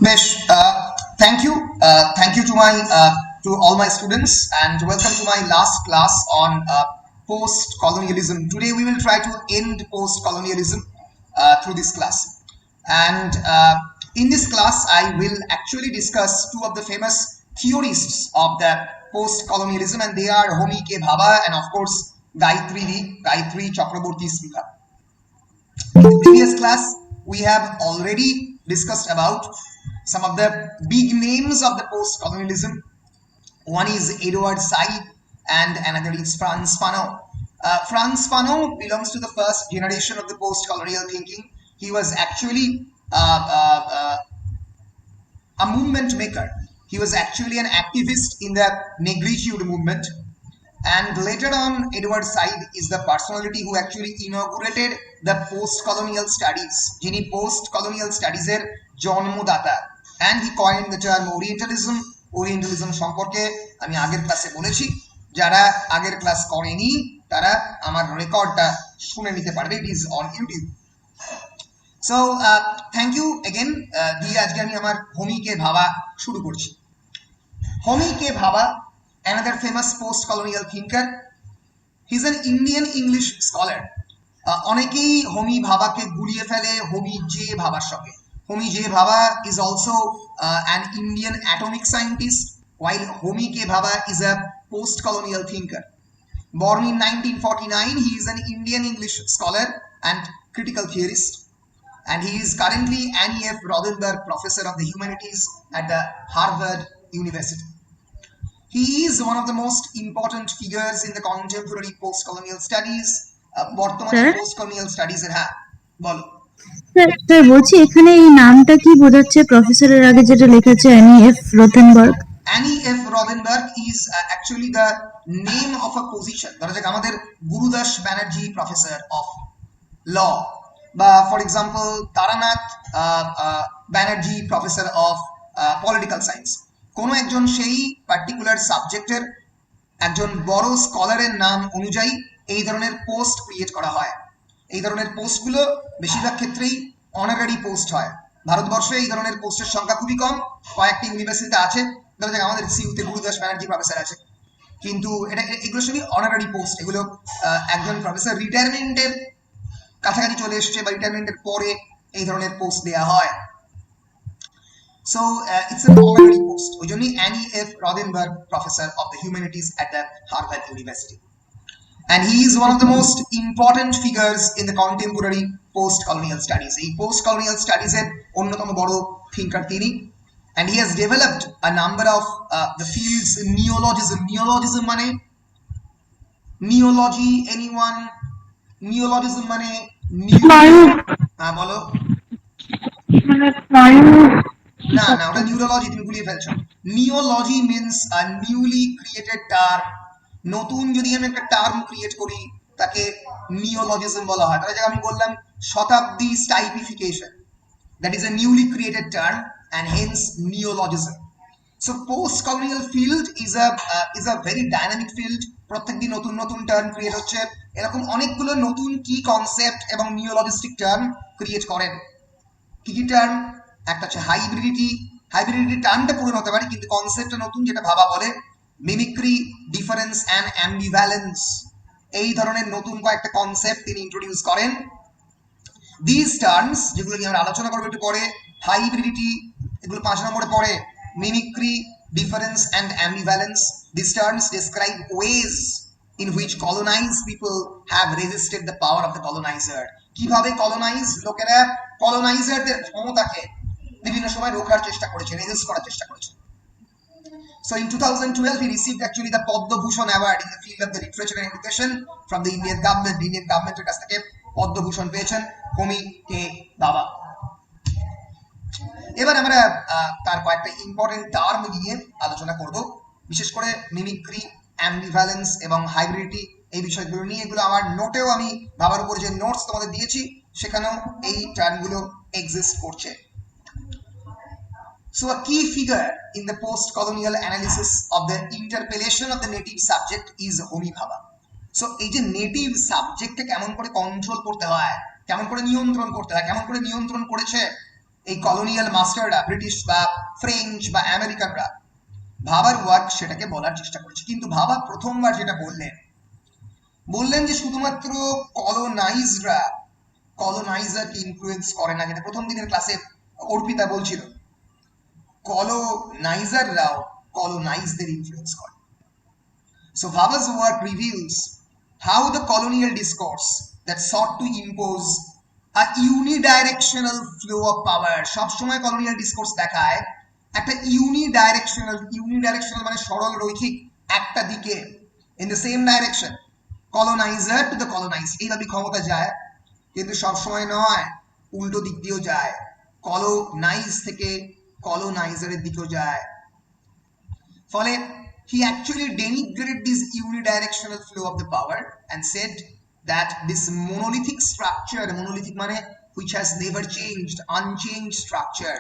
Besh, thank you to all my students, and welcome to my last class on post-colonialism. Today we will try to end post-colonialism through this class, and in this class I will actually discuss two of the famous theorists of the post-colonialism, and they are Homi K. Bhabha and of course Gayatri Chakraborty Smita. In the previous class, we have already discussed about some of the big names of the post-colonialism. One is Edward Said and another is Frantz Fanon. Frantz Fanon belongs to the first generation of the post-colonial thinking. He was actually a movement maker. He was actually an activist in the negritude movement. And later on, Edward Said is the personality who actually inaugurated the post-colonial studies. যিনি post-colonial studies এর জন্মদাতা, and he coined the term Orientalism. Orientalism সম্পর্কে আমি আগের ক্লাসে বলেছি, যারা আগের ক্লাস করেনি তারা আমার রেকর্ডটা শুনে নিতে পারবে, it is on YouTube. So thank you again. দিয়ে আজকে আমি আমার হোমি কে ভাবা শুরু করছি। হোমি কে ভাবা, another famous post-colonial thinker. He's an Indian English scholar. অনেকেই হোমি ভাবাকে গুলিয়ে ফেলে হোমি জে ভাবার সঙ্গে। হোমি জে ভাবা is also an Indian atomic scientist, while Homi K. Bhabha is a post-colonial thinker. Born in 1949, he is an Indian English scholar and critical theorist, and he is currently Annie F. Rothenberg Professor of the Humanities at the Harvard University. He is one of the most important figures in the contemporary post-colonial studies. বর্তমানে post-colonial studies এর হ্যাঁ বলো sir বলছি এখানে এই নামটা কি বোঝাচ্ছে প্রফেসরের আগে যেটা লেখা আছে Annie F Rothenberg? Annie F Rothenberg is actually the name of a position. ধরা যাক আমাদের Gurudas Banerjee professor of law, বা for example Taranath Banerjee professor of political science. কোনো একজন সেই পার্টিকুলার সাবজেক্টের একজন বড় স্কলারের নাম অনুযায়ী এই ধরনের পোস্ট ক্রিয়েট করা হয়। এই ধরনের পোস্টগুলো বেশিরভাগ ক্ষেত্রেই অনারারি পোস্ট হয়। ভারতবর্ষে এই ধরনের পোস্টের সংখ্যা খুবই কম, কয়েকটি ইউনিভার্সিটিতে আছে, ধরা যাক আমাদের সিইউতে গুরুদাস ব্যানার্জি প্রফেসর আছে, কিন্তু এগুলো সবই অনারারি পোস্ট। এগুলো একজন প্রফেসর রিটায়ারমেন্টের কাছাকাছি চলে এসছে বা রিটায়ারমেন্টের পরে এই ধরনের পোস্ট দেওয়া হয়। So it's an honorary post. ওই জন্যই Annie F Rothenberg professor of the humanities at the Harvard University, and he is one of the most important figures in the contemporary post-colonial studies. এই post-colonial studies এর অন্যতম বড় thinker তিনি, and he has developed a number of the fields. Neologism মানে neology, anyone? Neologism মানে বলো না ওটা নিউরোলজি, তুমি গুলিয়ে ফেলছো। Neology means a newly created term. নতুন যদি আমি একটা টার্ম ক্রিয়েট করি তাকে নিওলজিজম বলা হয়। তাহলে আমি বললাম শতাব্দী typification, that is a newly created term and hence neologism. So post colonial field is a very dynamic field. প্রত্যেকদিন নতুন নতুন টার্ম ক্রিয়েট হচ্ছে। এরকম অনেকগুলো নতুন কি কনসেপ্ট এবং নিওলজিস্টিক টার্ম ক্রিয়েট করেন। কি কি টার্ম? একটা হচ্ছে হাইব্রিডিটি টার্মটা পুরনো হতে পারে কিন্তু কনসেপ্টটা নতুন, যেটা ভাবা বলে। মিমিক্রি, ডিফারেন্স অ্যান্ড অ্যাম্বিভ্যালেন্স, এই ধরনের নতুন কয়েকটা কনসেপ্ট তিনি ইন্ট্রোডিউস করেন। দিস টার্মস, যেগুলো নিয়ে আমরা আলোচনা করবো একটু পরে, হাইব্রিডিটি এগুলো 5 নম্বরে পড়ে, mimicry, difference and ambivalence, this terms describe ways in which colonized people have resisted the power of the colonizer. কিভাবে colonized লোকেরা colonizerদের ক্ষমতাকে বিভিন্ন সময় রোখার চেষ্টা করেছে, রেজিস্ট করার চেষ্টা করেছে। So in 2012 he received actually the Padma Bhushan Award in the field of the literature and education from the Indian government. Indian government এর কাছ থেকে পদ্ম ভূষণ পেয়েছেন হোমি কে ভাবা। এবার আমরা তার কয়েকটা ইম্পর্টেন্ট টার্ম নিয়ে আলোচনা করব, বিশেষ করে মিমিক্রি, অ্যাম্বিভ্যালেন্স এবং হাইব্রিডিটি, এই বিষয়গুলো নিয়ে। এগুলো আমার নোটেও আমি ভাবার উপর যে নোটস তোমাদের দিয়েছি সেখানেও এই টার্মগুলো এক্সিস্ট করছে। So a key figure in the post-colonial analysis of the interpellation of the native subject is Homi Bhabha. So এই যে নেটিভ সাবজেক্টকে কেমন করে কন্ট্রোল করতে হয়, কেমন করে নিয়ন্ত্রণ করতে হয়, কেমন করে নিয়ন্ত্রণ করেছে এই কলোনিয়াল মাস্টাররা, ব্রিটিশ বা ফ্রেঞ্চ বা আমেরিকানরা ভাবার ওয়ার্ক সেটাকে বলার চেষ্টা করেছে। কিন্তু ভাবা প্রথমবার যেটা বললেন যে শুধুমাত্র কলোনাইজরা কলোনাইজারকে ইনফ্লুয়েন্স করে না, যেটা প্রথম দিনের ক্লাসে অর্পিতা বলছিল, colonizerরাও colonizedদের ইনফ্লুয়েন্স করে। So Bhabha's work reveals how the colonial discourse that sought to impose a unidirectional flow of power, সবসময় colonial discourse দেখায় একটা unidirectional মানে সরল রৈখিক একটা দিকে, in the same direction, colonizer to the colonized, এইভাবে ক্ষমতা যায়, কিন্তু সবসময় নয়, উল্টো দিক দিয়েও যায়, colonize থেকে colonizer-এর দিকেও যায়। ফলে he actually denigrated this unidirectional flow of the power and said that this monolithic structure, monolithic মানে which has never changed, unchanged structure,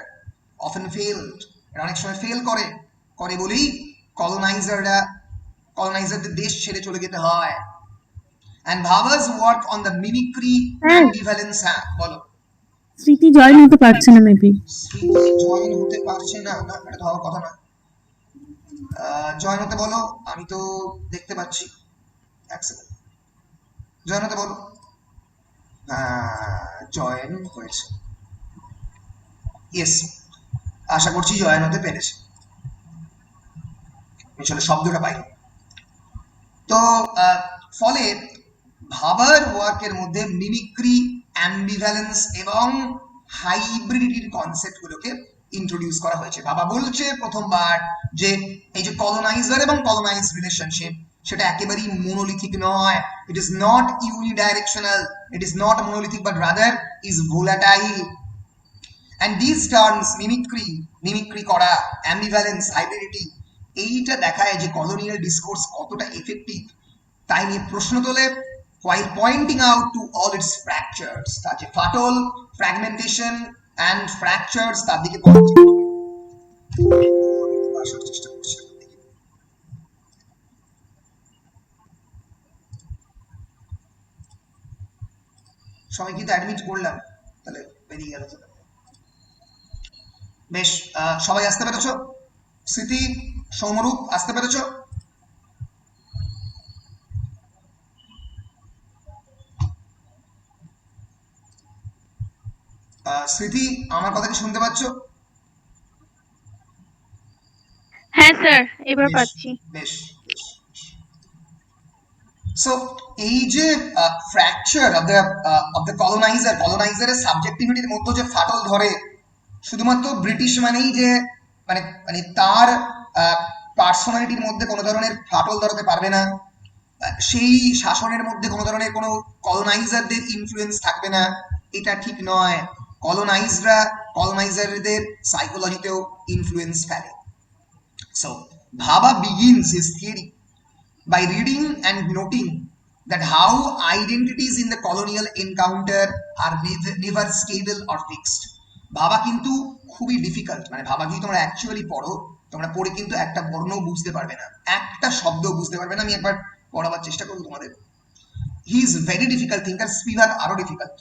often failed, এটা অনেক সময় ফেল করে বলেই colonizerদের দেশ ছেড়ে চলে যেতে হয়। And Bhabha's work on the mimicry, ambivalence, হ্যাঁ বলো। স্মৃতি জয়েন হতে পারছে না, মেবি স্মৃতি জয়েন হতে পারছে না, না এটা তো হওয়ার কথা না। জয়েন হতে বলো, আমি তো দেখতে পাচ্ছি, এক সেকেন্ড, জয়েন হতে বলো। জয়েন হয়েছে, ইয়েস, আশা করছি জয়েন হতে পেরেছে, আসলে শব্দটা পাই। তো ফলে ভাবার ওয়ার্কের মধ্যে মিমিক্রি, অ্যাম্বিভ্যালেন্স এবং হাইব্রিডিটির কনসেপ্টগুলোকে ইন্ট্রোডিউস করা হয়েছে। ভাবা বলছে প্রথমবার যে এই যে কলোনাইজার এবং কলোনাইজ রিলেশনশিপ, সেটা একেবারেই মোনোলিথিক নয়, it is not unidirectional, it is not monolithic, but rather is volatile. And this terms mimicry করা, অ্যাম্বিভ্যালেন্স, হাইব্রিডিটি, এইটা দেখায় যে কলোনিয়াল ডিসকোর্স কতটা এফেক্টিভ, তাই নিয়ে প্রশ্ন তোলে, while pointing out to all its fractures, তার যে ফাটল, ফ্র্যাগমেন্টেশন অ্যান্ড ফ্র্যাকচার্স, তার দিকে চেষ্টা করছে। সবাই কিন্তু অ্যাডমিট করলাম, তাহলে বেরিয়ে গেল। বেশ, সবাই আসতে পেরেছো? স্মৃতি, সৌমরূপ আসতে পেরেছো? স্মৃতি, আমার কথা কি শুনতে পাচ্ছ? হ্যাঁ স্যার, এবার পাচ্ছি। বেশ। সো এই যে ফ্র্যাকচার অফ দ্য কলোনাইজারের সাবজেক্টিভিটির মধ্যে যে ফাটল ধরে, শুধুমাত্র ব্রিটিশ মানেই যে মানে মানে তার পার্সোনালিটির মধ্যে কোনো ধরনের ফাটল ধরাতে পারবে না, সেই শাসনের মধ্যে কোনো ধরনের কোনো কলোনাইজারদের ইনফ্লুয়েন্স থাকবে না, এটা ঠিক নয়। কলোনাইজারদের সাইকোলজিতেও ইনফ্লুয়েন্স ফেলে। সো ভাবা begins his theory by reading and noting that how identities in the colonial encounter are never stable or fixed. ভাবা কিন্তু খুবই ডিফিকাল্ট, মানে ভাবা যদি তোমরা অ্যাকচুয়ালি পড়ো, তোমরা পড়ে কিন্তু একটা বর্ণ বুঝতে পারবে না, একটা শব্দ বুঝতে পারবে না। আমি একবার পড়াবার চেষ্টা করবো তোমাদের। He is very difficult thinker, Spivak আরো ডিফিকাল্ট।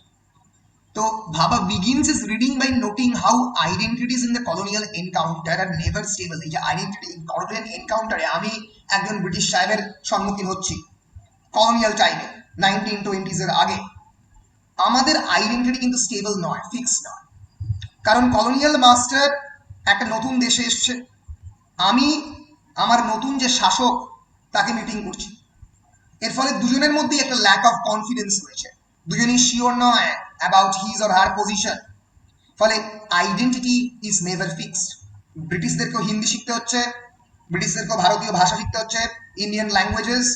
তো ভাবা begins his reading by noting how identities in the colonial encounter are never stable. এই যে আইডেন্টিটি colonial encounter-এ আমি একজন ব্রিটিশ সাহেবের সম্মুখীন হচ্ছি কলোনিয়াল টাইমে, 1920s এর আগে, আমাদের আইডেন্টিটি কিন্তু স্টেবল নয়, ফিক্স নয়। কারণ কলোনিয়াল মাস্টার একটা নতুন দেশে এসছে, আমি আমার নতুন যে শাসক তাকে মিটিং করছি, এর ফলে দুজনের মধ্যেই একটা ল্যাক অফ কনফিডেন্স রয়েছে, দুজনেই শিওর নয় about his or her position, ফলে আইডেন্টিটি ইজ নেভার ফিক্সড। ব্রিটিশদেরকেও হিন্দি শিখতে হচ্ছে, ব্রিটিশদেরকেও ভারতীয় ভাষা শিখতে হচ্ছে, ইন্ডিয়ান ল্যাঙ্গুয়েজেস,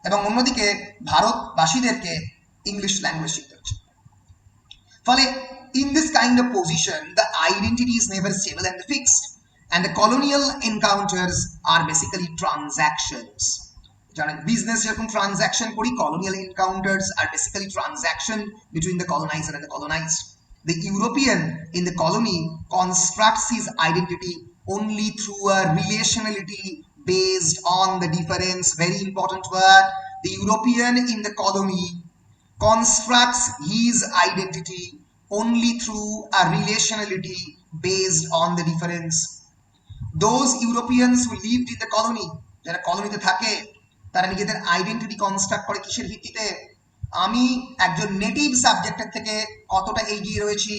এবং অন্যদিকে ভারতবাসীদেরকে ইংলিশ ল্যাঙ্গুয়েজ শিখতে হচ্ছে। ফলে in this kind of position the identity is never stable and fixed, and the colonial encounters are basically transactions. জানেন বিজনেস যেরকম ট্রানজাকশন করি, colonial encounters are basically transaction between the colonizer and the colonized. The European in the colony constructs his identity only through a relationality based on the difference. Very important word. The European in the colony constructs his identity only through a relationality based on the difference. Those Europeans who lived in the colony, যারা কলোনিতে থাকে, তারা নিজেদের identity construct করে কিসের ভিত্তিতে? আমি একজন নেটিভ সাবজেক্টের থেকে কতটা এগিয়ে রয়েছি,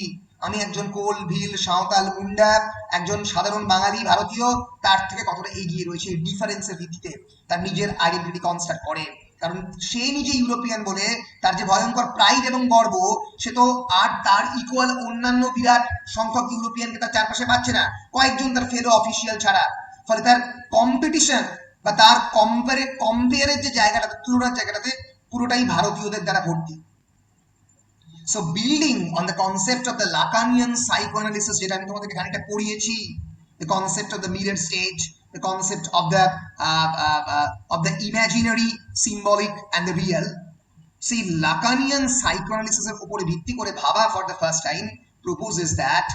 আমি একজন কোল, ভিল, সাঁওতাল, মুন্ডা, একজন সাধারণ বাঙালি ভারতীয়, তার থেকে কতটা এগিয়ে রয়েছে ডিফারেন্সের ভিত্তিতে তার নিজের আইডেন্টিটি কনস্ট্রাক্ট করে। কারণ সে নিজে ইউরোপিয়ান বলে তার যে ভয়ঙ্কর প্রাইড এবং গর্ব, সে তো আর তার ইকুয়াল অন্যান্য বিরাট সংখ্যক ইউরোপিয়ানকে তার চারপাশে পাচ্ছে না, কয়েকজন তার ফেলো অফিসিয়াল ছাড়া। ফলে তার কম্পিটিশন বা তার কম্পেয়ারের যে জায়গাটা, তুলনার জায়গাটাতে পুরোটাই ভারতীয়দের দ্বারা ভর্তি। So building on the concept of the Lacanian psychoanalysis, যেটা আমি তোমাদেরকে খানিকটা পড়িয়েছি, the concept of the mirror stage, the concept of the imaginary, symbolic and the real. সেই লাকানিয়ান সাইকোঅ্যানালিসিসের উপরে ভিত্তি করে ভাবা for the first time proposes that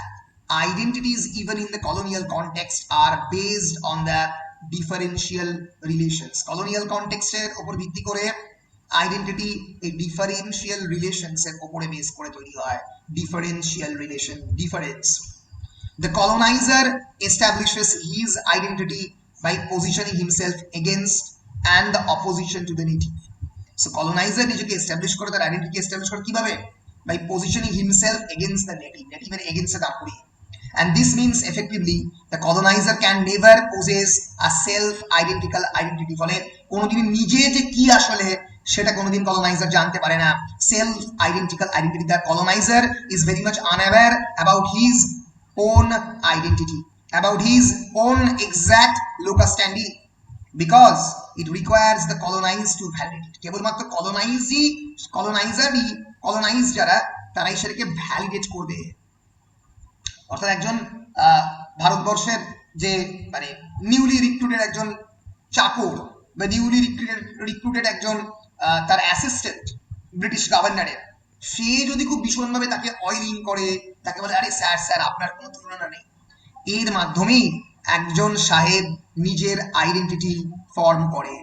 identities even in the colonial context are based on the differential relations. colonial context এর উপর ভিত্তি করে identity এই ডিফারেন্সিয়াল রিলেশনস এর উপরে বেস করে তৈরি হয়। Differential relation, difference. The colonizer establishes his identity by positioning himself against and the opposition to the native. So colonizer নিজেকে এস্টাবলিশ করে, তার আইডেন্টিটি এস্টাবলিশ করে কিভাবে? By positioning himself against the native, native এর এগেইনস্টে দাঁড় করিয়ে। And this means effectively the colonizer can never possess a self identical identity. ফলে কোনোদিন নিজে যে কি আসলে সেটা কোনোদিন colonizer জানতে পারে না। self identical identity, the colonizer is very much unaware about his own identity, about his own exact locus standi, because it requires the colonized to validate it. কেবলমাত্র colonized যারা, তারাই সেটাকে ভ্যালিডেট করবে। অর্থাৎ একজন ভারতবর্ষের যে মানে নিউলি রিক্রুটেড একজন চাকর বা নিউলি রিক্রুটেড একজন তার অ্যাসিস্ট্যান্ট ব্রিটিশ গভর্নরের, সে যদি খুব ভীষণভাবে তাকে অয়েলিং করে, তাকে বলে আরে স্যার স্যার আপনার কোনো তুলনা নেই, এর মাধ্যমেই একজন সাহেব নিজের আইডেন্টিটি ফর্ম করে।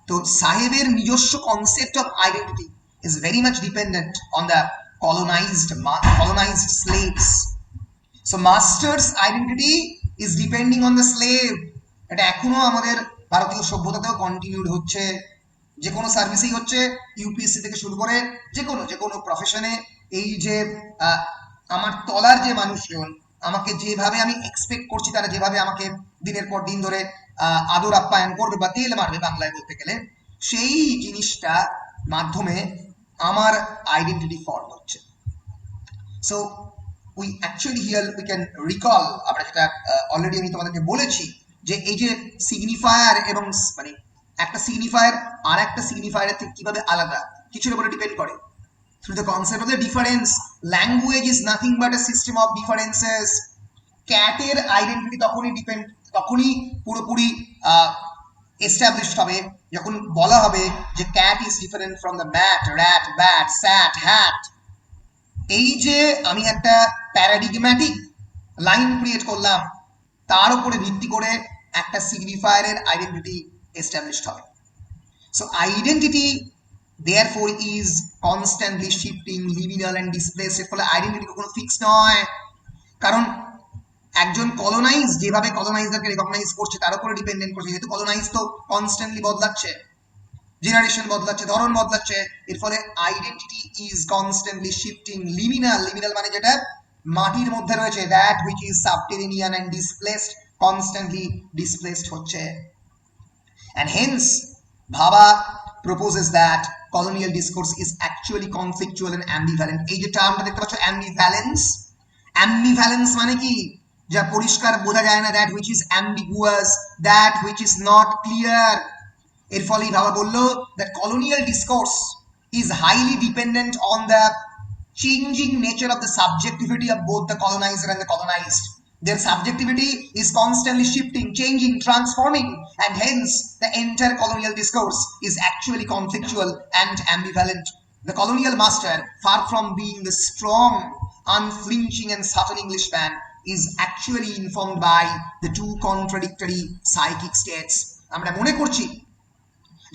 তো সাহেবের নিজস্ব concept of identity is very much dependent on the colonized slaves. So master's identity is depending on the slave. এটা এখনো আমাদের ভারতীয় সভ্যতাতেও কন্টিনিউড হচ্ছে, যে কোনো সার্ভিসেই হচ্ছে, ইউপিএসসি থেকে শুরু করে যে কোনো প্রফেশনে। এই যে আমার তলার যে মানুষজন, আমাকে যেভাবে আমি এক্সপেক্ট করছি, তারা যেভাবে আমাকে দিনের পর দিন ধরে আদর আপ্যায়ন করবে বা তেল মারবে বাংলায় বলতে গেলে, সেই জিনিসটা মাধ্যমে আমার আইডেন্টিটি ফর্ম হচ্ছে। So we actually here we can recall, আমরা যেটা অলরেডি আমি তোমাদেরকে বলেছি, যে এই যে সিগনিফায়ার এবং মানে একটা সিগনিফায়ার আর একটা সিগনিফায়ারের থেকে কিভাবে আলাদা, কিছুর উপরে ডিপেন্ড করে। through the concept of the difference, language is nothing but a system of differences. ক্যাটের আইডেন্টিটি তখনই পুরোপুরি এস্টাবলিশড হবে যখন বলা হবে যে cat is different from the mat, rat, bat, sat, hat. এই যে আমি একটা প্যারাডিগম্যাটিক লাইন ক্রিয়েট করলাম, তার উপরে ভিত্তি করে একটা সিগনিফায়ারের আইডেন্টিটি এস্টাবলিশড হবে। So identity therefore is constantly shifting, liminal and displaced. এর ফলে আইডেন্টিটি কখনো ফিক্স নয়, কারণ একজন কলোনাইজ যেভাবে কলোনাইজারকে রেকগনাইজ করছে তার উপরে ডিপেন্ডেন্ট করছে, যেহেতু কলোনাইজ তো কনস্ট্যান্টলি বদলাচ্ছে, জেনারেশন বদলাচ্ছে, ধরন বদলাচ্ছে, এর ফলে identity is constantly shifting. Liminal মানে যেটা মাটির মধ্যে রয়েছে, that which is subterranean and displaced, constantly displaced হচ্ছে। And hence Bhabha proposes that colonial discourse is actually conflictual and ambivalent. এই যে টার্মটা দেখতে পাচ্ছ ambivalence, ambivalence মানে কি? যা পরিষ্কার বোঝা যায় না, that which is ambiguous, that which is not clear। এর ফলেই ভাবা বললো that colonial discourse is highly dependent on the changing nature of the subjectivity of both the colonizer and the colonized. Their subjectivity is constantly shifting, changing, transforming, and hence the entire colonial discourse is actually conflictual and ambivalent. The colonial master, far from being the strong, unflinching and subtle Englishman, is actually informed by the two contradictory psychic states. আমরা মনে করছি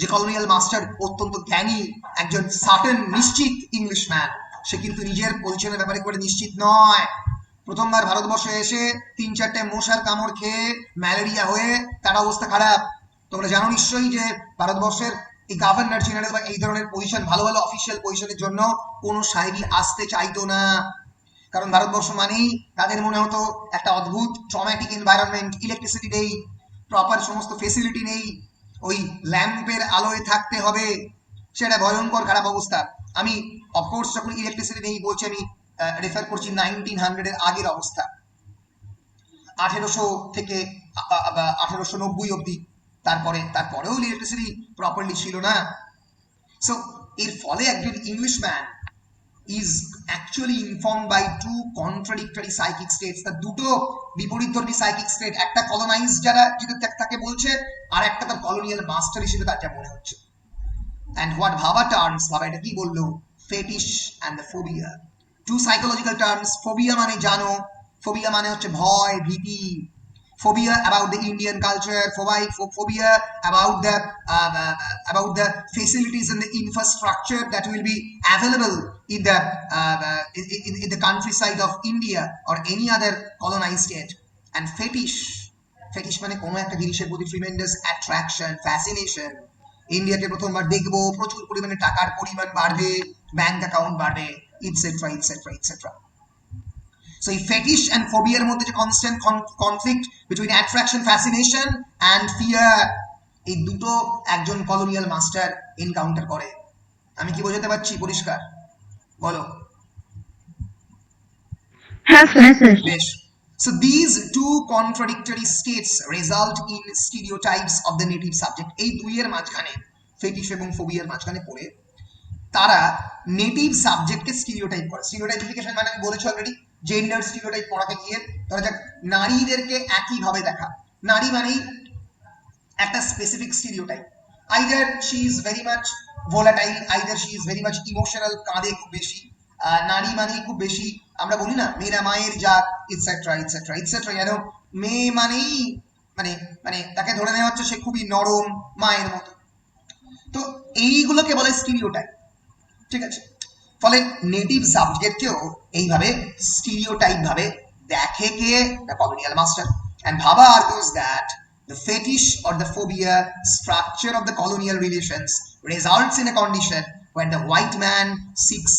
যে colonial master অত্যন্ত জ্ঞানী, একজন certain নিশ্চিত Englishman, সে কিন্তু নিজের পজিশনের ব্যাপারে করে নিশ্চিত নয়। প্রথমবার ভারতবর্ষে এসে 3-4টে মশার কামড় খেয়ে ম্যালেরিয়া হয়ে তার অবস্থা খারাপ। তোমরা জানো নিশ্চয়ই যে ভারতবর্ষের এই গভর্নর জেনারেল বা এই ধরনের পজিশন, ভালো ভালো অফিসিয়াল পজিশনের জন্য কোনো সাহেবই আসতে চাইতো না। কারণ ভারতবর্ষ মানেই তাদের মনে হতো একটা অদ্ভুত ট্রমাটিক এনভায়রনমেন্ট, ইলেকট্রিসিটি নেই, প্রপার সমস্ত ফেসিলিটি নেই, ওই ল্যাম্পের আলোয় থাকতে হবে, সেটা ভয়ঙ্কর খারাপ অবস্থা। আমি অফকোর্স যখন ইলেকট্রিসিটি নেই বলছি, আমি রেফার করছি 1900 এর আগের অবস্থা, 1800 থেকে 1890 অব্দি। তারপরেও ইলেকট্রিসিটি প্রপারলি ছিল না। সো এর ফলে একজন Englishman is actually informed by two contradictory psychic states, তার দুটো বিপরীতধর্মী সাইকিক স্টেট, একটা colonized যারা যেটা তাকে বলছে, আর একটা তার কলোনিয়াল মাস্টার হিসেবে তার যা মনে হচ্ছে। and what ভাবা টার্মস, ভাবা এটা কি বললো, fetish and the phobia, two psychological terms. phobia মানে জানো, phobia মানে হচ্ছে ভয়, ভীতি, phobia about the Indian culture, phobia about the facilities and the infrastructure that will be available in in the countryside of India or any other colonized state. And fetish মানে কোনো একটা জিনিসের প্রতি ট্রিমেন্ডাস অ্যাট্রাকশন, ফ্যাসিনেশন। ইন্ডিয়াকে প্রথমবার দেখবো, প্রচুর পরিমাণে টাকার পরিমাণ বাড়বে, ব্যাংক অ্যাকাউন্ট বাড়বে, ইটসেট্রা ইটসেট্রা ইটসেট্রা। So এই fetish and phobia এর মধ্যে যে constant conflict between attraction, fascination and fear, এই দুটো একজন কলোনিয়াল মাস্টার এনকাউন্টার করে। আমি কি বোঝাতে পারছি পরিষ্কার? বলো। হ্যাঁ স্যার। বেশ। So these two contradictory states result in stereotypes of the native subject. এই দুইয়ের মাঝখানে, ফেটিশ এবং ফোবিয়ার মাঝখানে পড়ে তারা নেটিভ সাবজেক্টকে স্টিরিওটাইপ করে। স্টিরিওটাইপিফিকেশন মানে আমি বলেছি অলরেডি, জেন্ডার স্টিরিওটাইপ পড়াতে গিয়ে ধরা যাক নারীদেরকে একইভাবে দেখা, নারী মানেই একটা specific stereotype, either she is very much volatile, either she is very much emotional, কাঁদে খুব বেশি, নারী মানেই খুব বেশি আমরা বলি না মেয়েরা মায়ের জাত, ইটসেট্রা ইটসেট্রা ইটসেট্রা। যেন মেয়ে মানেই মানে মানে তাকে ধরে নেওয়া হচ্ছে সে খুবই নরম, মায়ের মতো। তো এইগুলোকে বলে স্টিরিওটাইপ, ঠিক আছে? ফলে নেটিভ সাবজেক্টকেও এইভাবে স্টিরিওটাইপ ভাবে দেখে কে, the colonial master. And Bhabha argues that the fetish or the phobia structure of the colonial relations results in a condition where the white man seeks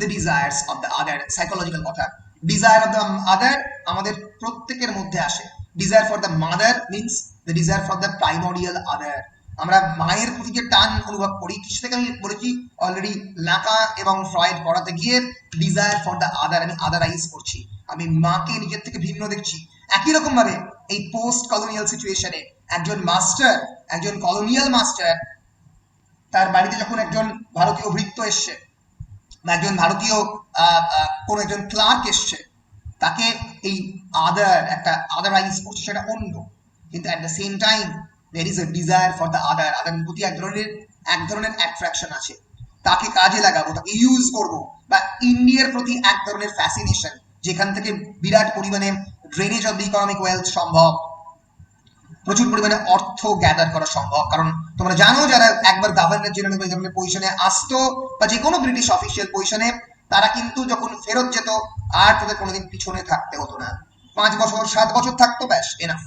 the desires of the other. Psychological কথা, desire of the other আমাদের প্রত্যেকের মধ্যে আসে। desire for the mother means the desire for the primordial other. আমরা মায়ের প্রতি যে টান অনুভব করি, কিছু থেকে আমি বলেছি অলরেডি, লাকা এবং ফ্রয়েড পড়াতে গিয়ে ডিজায়ার ফর দ্য আদার, আমি আদারাইজ করছি, আমি মাকে নিজের থেকে ভিন্ন দেখছি। একই রকম ভাবে এই পোস্ট কলোনিয়াল সিচুয়েশনে একজন মাস্টার, একজন কলোনিয়াল মাস্টার, তার বাড়িতে যখন একজন ভারতীয় ভৃত্য এসছে বা একজন ভারতীয় কোনো একজন ক্লার্ক এসছে, তাকে এই আদার, একটা আদারাইজ করছে, সেটা অন্য, কিন্তু at the same time there is a desire for the other, আদারের প্রতি এক ধরনের অ্যাট্রাকশন আছে, তাকে কাজে লাগাবো, তাকে ইউজ করব। বা ইন্ডিয়ার প্রতি এক ধরনের ফ্যাসিনেশন, যেখান থেকে বিরাট পরিমাণে drainage of the economic wealth সম্ভব, প্রচুর পরিমাণে অর্থ গ্যাদার করা সম্ভব। কারণ তোমরা জানো যারা একবার গভর্নর জেনারেল এই ধরনের পজিশনে আসতো বা যে কোনো ব্রিটিশ অফিসিয়াল পজিশনে, তারা কিন্তু যখন ফেরত যেত আর তাদের কোনোদিন পিছনে থাকতে হতো না, 5 বছর 7 বছর থাকতো, ব্যাস enough.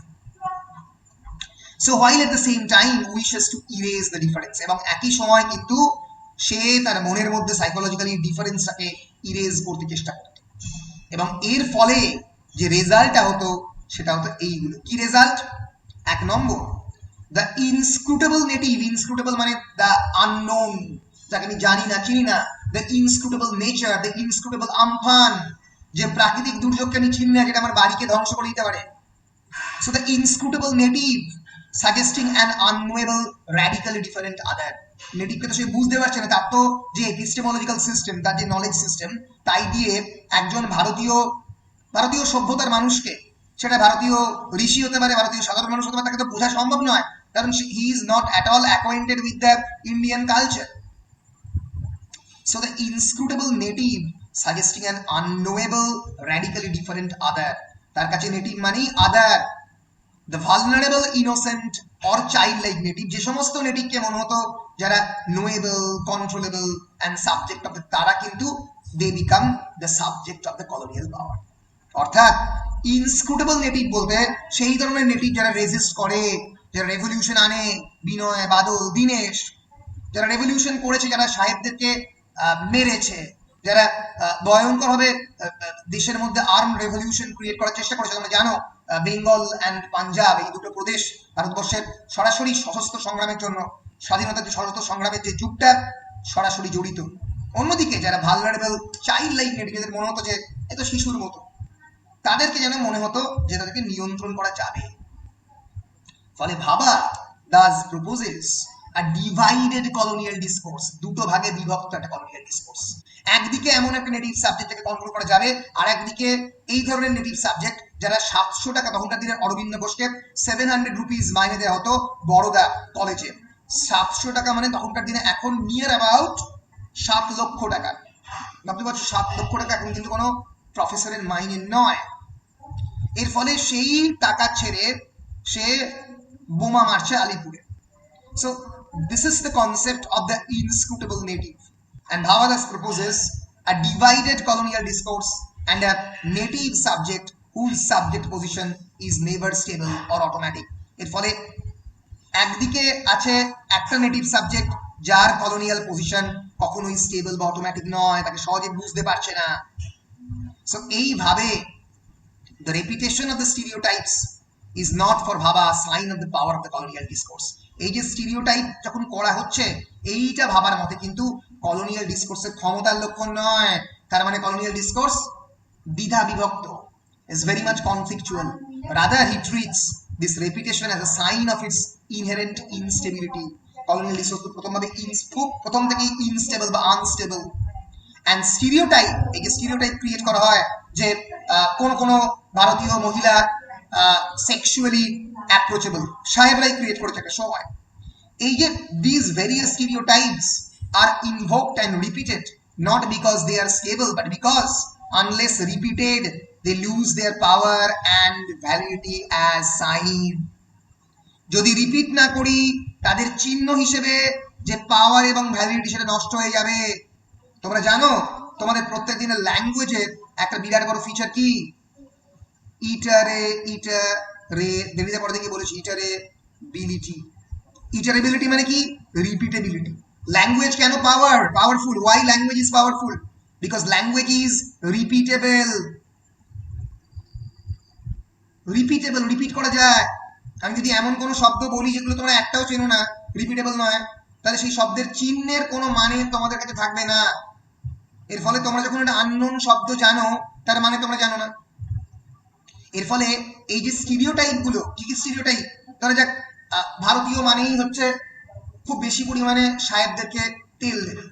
So while at the same time wishes to erase the difference, এবং একই সময় কিন্তু সে তার মনের মধ্যে সাইকোলজিক্যালি ডিফারেন্সটাকে ইরেজ করতে চেষ্টা করত, এবং এর ফলে যে রেজাল্টটা হতো সেটা হতো এইগুলো। কি রেজাল্ট? 1 নম্বর, দ্য ইনস্ক্রুটেবল নেটিভ, ইনস্ক্রুটেবল মানে দ্য আননোন, যাকে আমি জানি না, চিনি না, দ্য ইনস্ক্রুটেবল নেচার, দ্য ইনস্ক্রুটেবল আমফান, যে প্রাকৃতিক দুর্যোগকে আমি চিনি না, যেটা আমার বাড়িকে ধ্বংস করে দিতে পারে। So the inscrutable native suggesting an unknowable, radically different other. নেটিভকে তো সে বুঝতে পারছে না, তার তো যে এপিস্টেমোলজিক্যাল সিস্টেম, তার যে নলেজ সিস্টেম, তাই দিয়ে একজন ভারতীয় সভ্যতার মানুষকে, সেটা ভারতীয় ঋষি হতে পারে, ভারতীয় সাধারণ মানুষ হতে পারে, তাকে তো বোঝা সম্ভব নয়, কারণ he is not at all acquainted with the Indian culture. So the inscrutable native suggesting an unknowable, radically different other. তার কাছে নেটিভ মানেই আদার। The vulnerable, innocent or child like native, যে সমস্ত নেটিভকে মনে হতো যারা noble, controllable and subject of, তারা কিন্তু they become the subject of the colonial power. অর্থাৎ ইনস্ক্রুটেবল নেটিভ বলতে সেই ধরনের নেটিভ যারা রেজিস্ট করে, যারা রেভলিউশন আনে, বিনয়, বাদল, দীনেশ, যারা রেভলিউশন করেছে, যারা সাহেবদেরকে মেরেছে, যারা ভয়ঙ্করভাবে দেশের মধ্যে আর্ম রেভলিউশন ক্রিয়েট করার চেষ্টা করেছে। তোমরা জানো বেঙ্গল অ্যান্ড পাঞ্জাব এই দুটো প্রদেশ ভারতবর্ষের সরাসরি সশস্ত্র সংগ্রামের জন্য, স্বাধীনতার যে সশস্ত্র সংগ্রামের যে যুগটা সরাসরি জড়িত। অন্যদিকে যারা ভালনারেবল চাইল্ড লাইক নেটিভ, যাদের মনে হতো যে এত শিশুর মতো, তাদেরকে যেন মনে হতো যে তাদেরকে নিয়ন্ত্রণ করা যাবে। ফলে ভাবা দাস প্রপোজেস আ ডিভাইডেড কলোনিয়াল ডিসকোর্স, দুটো ভাগে বিভক্ত একটা কলোনিয়াল ডিসকোর্স। একদিকে এমন একটা নেটিভ সাবজেক্টকে কন্ট্রোল করা যাবে, আর একদিকে এই ধরনের নেটিভ সাবজেক্ট যারা 700 টাকা, তখনকার দিনের অরবিন্দ ঘোষকে 700 রুপিস মাইনে দেওয়া হতো বড়দা কলেজে। 700 টাকা মানে তখনকার দিনে এখন নিয়ার অ্যাবাউট 7 লক্ষ টাকা। ভাবতে পারছো 7 লক্ষ টাকা এখন কিন্তু কোনো প্রফেসরের মাইনে নয়। এর ফলে সেই টাকা ছেড়ে সে বোমা মারছে আলিপুরে। So this is the concept of the inscrutable native, and Bhavadas proposes a divided colonial discourse and a native subject whose subject position is never stable or automatic. এর ফলে একদিকে আছে একটা নেটিভ সাবজেক্ট যার কলোনিয়াল পজিশন কখনোই stable বা automatic নয়, তাকে সহজে বুঝতে পারছে না। সো এইভাবে the repetition of the stereotypes is not for Bhabha a sign of the power of the colonial discourse. এই যে স্টিরিওটাইপ যখন করা হচ্ছে, এইটা ভাবার মতে কিন্তু কলোনিয়াল ডিসকোর্সের ক্ষমতার লক্ষণ নয়। তার মানে কলোনিয়াল ডিসকোর্স দ্বিধা বিভক্ত, is very much conflictual. Rather he treats this repetition as a sign of its inherent instability. Colonial discourse প্রথম থেকেই ইনস্টেবল বা আনস্টেবল। অ্যান্ড স্টিরিওটাইপ, এই যে স্টিরিওটাইপ ক্রিয়েট করা হয় যে কোন ভারতীয় মহিলা সেক্সুয়ালি অ্যাপ্রোচেবল, সাহেবরাই ক্রিয়েট করেছে একটা সময়। এই যে these various stereotypes are invoked and repeated not because they are stable but because unless repeated they lose their power and validity as sign. যদি রিপিট না করি তাদের চিহ্ন হিসেবে যে পাওয়ার এবং ভ্যালিডিটি সেটা নষ্ট হয়ে যাবে। তোমরা জানো তোমাদের প্রত্যেক দিনের ল্যাঙ্গুয়েজের একটা বিরাট বড় ফিচার কি? ইটারে পরে দেখি বলেছি ইটারেবিলিটি। ইটারেবিলিটি মানে কি? রিপিটেবিলিটি। ল্যাঙ্গুয়েজ কেন powerful? Why language is powerful? Because language is repeatable. Repeat করা যায়। আমি যদি এমন কোনো শব্দ বলি যেগুলো তোমরা একটাও চেনো না, রিপিটেবল নয়, তাহলে সেই শব্দের চিহ্নের কোনো মানে তোমাদের কাছে থাকবে না। এর ফলে তোমরা যখন একটা আননোন শব্দ জানো তার মানে তোমরা জানো না। এর ফলে এই যে স্টিরিওটাইপ গুলো, কি কি স্টিরিওটাইপ? ধরা যাক ভারতীয় মানেই হচ্ছে খুব বেশি পরিমাণে সাহেবদেরকে তেল দেবে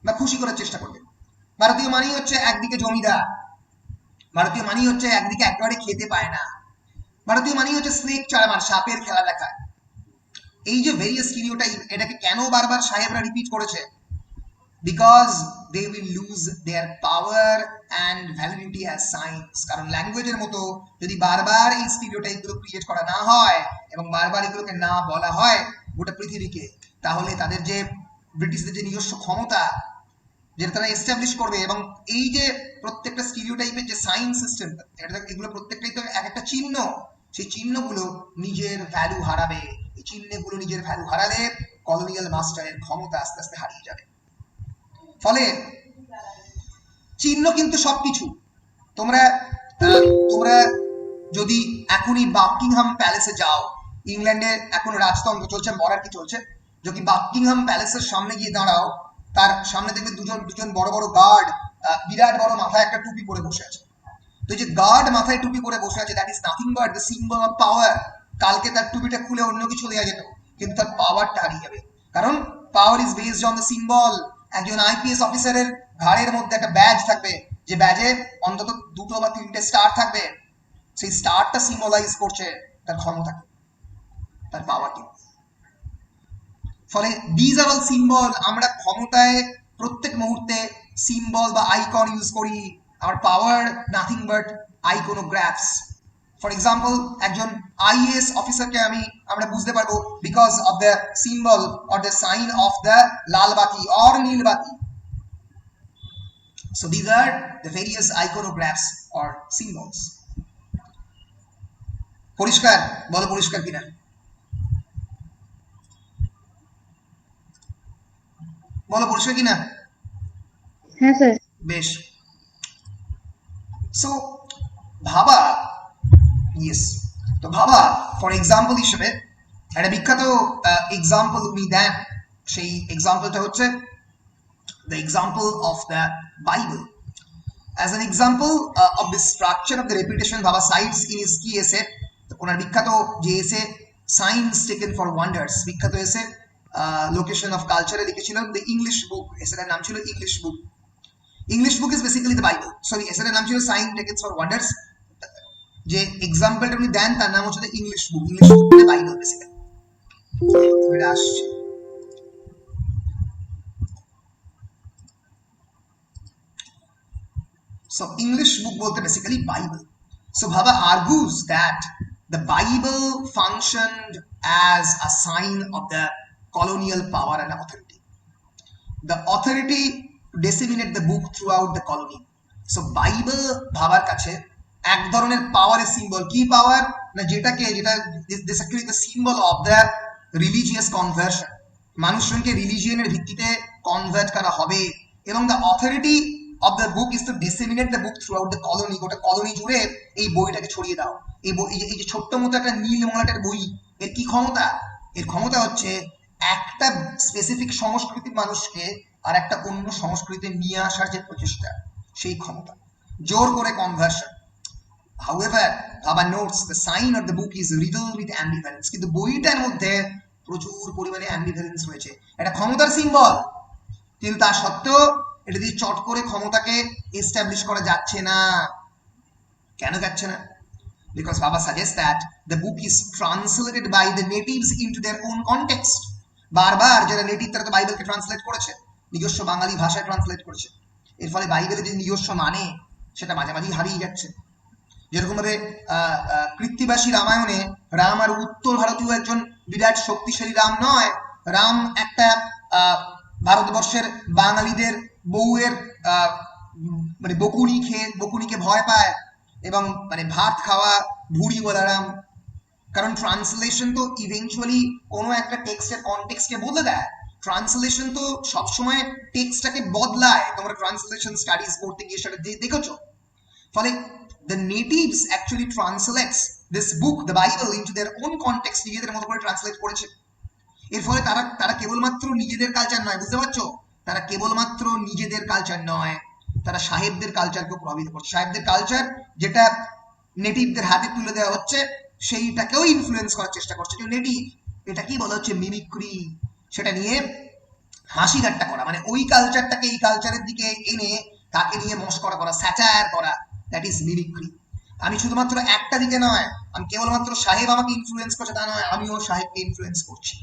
বা খুশি করার চেষ্টা করবে। ভারতীয় মানেই হচ্ছে একদিকে জমিদার। ভারতীয় মানেই হচ্ছে একদিকে একেবারে খেতে পায় না। ভারতীয় মানেই হচ্ছে স্নেক চালামার, সাপের খেলা দেখা। এই যে ভেরিয়াস স্টিরিওটাইপ, এটাকে কেন বারবার সাহেবরা রিপিট করেছে? Because they will lose their power and validity as science. কারণ ল্যাঙ্গুয়েজের মতো যদি বারবার এই স্টিরিওটাইপগুলো ক্রিয়েট করা না হয় এবং বারবার এগুলোকে না বলা হয় গোটা পৃথিবীকে, তাহলে তাদের যে ব্রিটিশদের যে নিজস্ব ক্ষমতা যেটা তারা এস্টাবলিশ করবে, এবং এই যে প্রত্যেকটা স্টিরিওটাইপের যে সাইন সিস্টেম, এগুলো প্রত্যেকটাই তো এক একটা চিহ্ন, সেই চিহ্নগুলো নিজের ভ্যালু হারাবে। এই চিহ্নগুলো নিজের ভ্যালু হারালে কলোনিয়াল মাস্টারের ক্ষমতা আস্তে আস্তে হারিয়ে যাবে। ফলে চিহ্ন কিন্তু সবকিছু। তোমরা যদি এখনই বাকিংহাম প্যালেসে যাও, ইংল্যান্ডে এখন রাজতন্ত্র চলছে, মরার্কি চলছে, যদি বাকিংহাম প্যালেসের সামনে গিয়ে দাঁড়াও, তার সামনে দেখবে দুজন বড় বড় গার্ড বিরাট বড় মাথায় একটা টুপি পরে বসে আছে। তো যে গার্ড মাথায় টুপি পরে বসে আছে, that is nothing but the symbol of power. কালকে তার টুপিটা খুলে অন্য কিছু দেওয়া যেত, কিন্তু তার পাওয়ারটা হারিয়ে যাবে। কারণ power is based on the symbol. একজন আইপিএস অফিসারের ঘাড়ের মধ্যে একটা ব্যাজ থাকবে, যে ব্যাজে অন্তত 2 বা 3টে স্টার থাকবে। সেই স্টারটা সিম্বলাইজ করছে তার ক্ষমতাকে, তার পাওয়ারকে। ফলে দিজ আর অল সিম্বল। আমরা ক্ষমতায় প্রত্যেক মুহূর্তে সিম্বল বা আইকন ইউজ করি। আমার power nothing but iconographs. For example, একজন আইএএস অফিসারকে আমরা বুঝতে পারবো because of the symbol or the sign of the লাল বাতি অর নীল বাতি। So these are the various iconographs or symbols. পরিষ্কার? বলো পরিষ্কার কিনা? বলো পরিষ্কার কিনা? হ্যাঁ স্যার। বেশ। সো ভাবা, ইয়েস, তো ভাবা ফর এক্সাম্পল হিসেবে একটা বিখ্যাত এক্সাম্পল উনি দেন, সেই এক্সাম্পলটা হচ্ছে the example of the Bible. As an example of the structure of the reputation, Baba cites in his key essay, ওনার বিখ্যাত যে এসে সায়েন্স টেকেন ফর ওয়ান্ডার্স, বিখ্যাত এসে লোকেশন অফ কালচারে লিখেছিলেন, দ্য ইংলিশ বুক, এসেটার নাম ছিল English book. English book is basically the Bible, sorry এসেটার নাম ছিল সায়েন্স টেকেন ফর ওয়ান্ডার্স, যে এক্সাম্পলটা উনি দেন তার নাম হচ্ছে দ্য ইংলিশ বুক, ইংলিশ বুক মানে বাইবেল বেসিক্যালি। এটা আসছে So English book bolte basically Bible. So Bhava argues that the Bible functioned as a sign of the colonial power and authority. The authority to disseminate the book throughout the colony. So Bible Bhavar kache এক ধরনের পাওয়ারের symbol. কি পাওয়ার না, যেটাকে যেটা this actually the symbol of the religious conversion, মানুষজনকে রিলিজিয়নের ভিত্তিতে কনভার্ট করা হবে, এবং the authority of the book is to disseminate the book throughout the colony, গোটা কলোনি জুড়ে এই বইটাকে ছড়িয়ে দাও। এই বই, এই যে ছোট্ট মতো একটা নীল মলাটের বই, এর কি ক্ষমতা? এর ক্ষমতা হচ্ছে একটা স্পেসিফিক সংস্কৃতির মানুষকে আর একটা অন্য সংস্কৃতিতে নিয়ে আসার যে প্রচেষ্টা, সেই ক্ষমতা, জোর করে conversion. However, Baba notes the sign of the book is riddled with ambivalence. কিন্তু বইটার মধ্যে প্রচুর পরিমাণে অ্যাম্বিভ্যালেন্স রয়েছে। এটা ক্ষমতার সিম্বল, কিন্তু তা সত্ত্বেও এটা দিয়ে চট করে ক্ষমতাকে এস্টাবলিশ করা যাচ্ছে না। কেন যাচ্ছে না? Because Baba suggests that the book is translated by the natives into their own context. বারবার যারা নেটিভ তারা তো বাইবেলকে ট্রান্সলেট করেছে, নিজস্ব বাঙালি ভাষায় ট্রান্সলেট করেছে। এর ফলে বাইবেলের যে নিজস্ব মানে সেটা মাঝে মাঝেই হারিয়ে যাচ্ছে। যেরকম ভাবে কৃত্তিবাসী রামায়ণে রাম আর উত্তর ভারতীয় একজন বিরাট শক্তিশালী রাম নয়, রাম একটা ভারতবর্ষের বাঙালিদের বউয়ের মানে বকুনিকে ভয় পায়, এবং মানে ভাত খাওয়া ভুড়িওয়ালা রাম। কারণ ট্রান্সলেশন তো ইভেনচুয়ালি কোনো একটা টেক্সটের কনটেক্সটকে বদলে দেয়। ট্রান্সলেশন তো সবসময় টেক্সটটাকে বদলায়। তোমরা ট্রান্সলেশন স্টাডিজ করতে গিয়ে সেটা দেখেছো। ফলে the natives actually translates this book, the Bible, into their own context, নিজেদের মতো করে ট্রান্সলেট করেছে। এর ফলে তারা কেবলমাত্র নিজেদের কালচার নয়, বুঝতে পারছো, তারা কেবলমাত্র নিজেদের কালচার নয়, তারা সাহেবদের কালচারকে প্রভাবিত করছে। সাহেবদের কালচার যেটা নেটিভদের হাতে তুলে দেওয়া হচ্ছে, সেইটাকেও ইনফ্লুয়েন্স করার চেষ্টা করছে। যে নেটিভ, এটা কি বলা হচ্ছে মিমিক্রি, সেটা নিয়ে হাসি ঠাট্টা করা, মানে ওই কালচারটাকে এই কালচারের দিকে এনে তাকে নিয়ে মস্করা করা, স্যাটায়ার করা, দ্যাট ইজ মিমিক্রি। আমি শুধুমাত্র একটা দিকে নয়, আমি কেবলমাত্র সাহেব আমাকে ইনফ্লুয়েন্স করছে তা নয়, আমিও সাহেবকে ইনফ্লুয়েন্স করছি।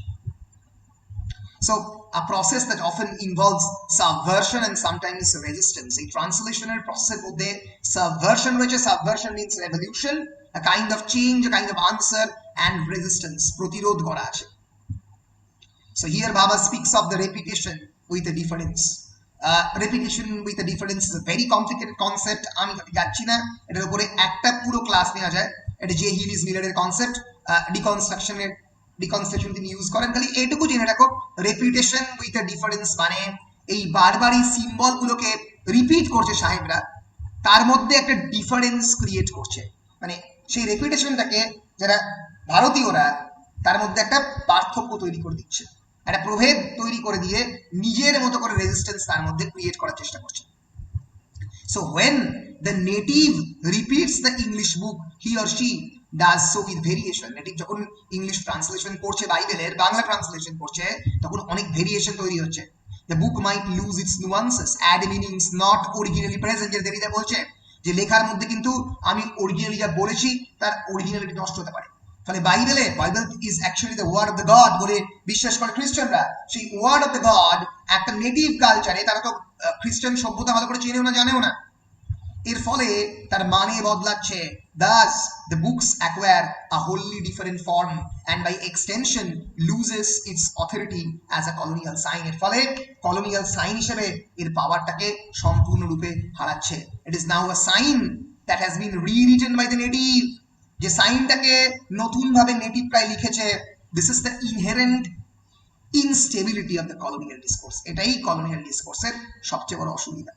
So a process that often involves subversion and sometimes resistance. এই ট্রান্সলেশনের প্রসেসের মধ্যে সাবভার্সন রয়েছে। Subversion means revolution, a kind of change, a kind of answer, and resistance, প্রতিরোধ করা আছে। So here Baba speaks of the repetition with a difference. Repetition with a difference is a very complicated concept. আমি যাচ্ছি না, এটার উপরে একটা পুরো ক্লাস নেওয়া যায়। এটা যে হিলিস মিলারের কনসেপ্ট, ডিকনস্ট্রাকশন তিনি ইউজ করেন। খালি এইটুকু জেনে রাখো, রেপিটেশন উইথ আ ডিফারেন্স মানে এই বারবার এই সিম্বলগুলোকে রিপিট করছে সাহেবরা, তার মধ্যে একটা ডিফারেন্স ক্রিয়েট করছে। মানে সেই রেপিটেশনটাকে যারা ভারতীয়রা, তার মধ্যে একটা পার্থক্য তৈরি করে দিচ্ছে, একটা প্রভেদ তৈরি করে দিয়ে নিজের মতো করে রেজিস্ট্যান্স তার মধ্যে ক্রিয়েট করার চেষ্টা করছে। So when the native repeats the English book, he or she does so with variation. Native যখন ইংলিশ ট্রান্সলেশন করছে, বাইবেলের বাংলা ট্রান্সলেশন করছে, তখন অনেক ভেরিয়েশন তৈরি হচ্ছে। The book might lose its nuances, add meanings not originally present. যে দেবীদা বলছে যে লেখার মধ্যে কিন্তু আমি অরিজিনালি যা বলেছি তার অরিজিনালিটি নষ্ট হতে পারে। ফলে Bible is actually the word of the god বলে বিশ্বাস করে খ্রিস্টানরা। সেই ওয়ার্ড অফ দ্য গড একটা নেটিভ কালচারে, তারা তো খ্রিস্টান সভ্যতা ভালো করে চেনেও না, জানেও না, এর ফলে তার মানে বদলাচ্ছে, Thus, the books acquire a wholly different form and by extension loses its authority as a colonial sign. এর ফলে colonial sign হিসেবে এর পাওয়ারটাকে সম্পূর্ণরূপে হারাচ্ছে. It is now a sign that has been rewritten by the native. যে সাইনটাকে নতুনভাবে নেটিভরাই লিখেছে. This is the inherent instability of the colonial discourse. এটাই colonial discourse এর সবচেয়ে বড় অসুবিধা.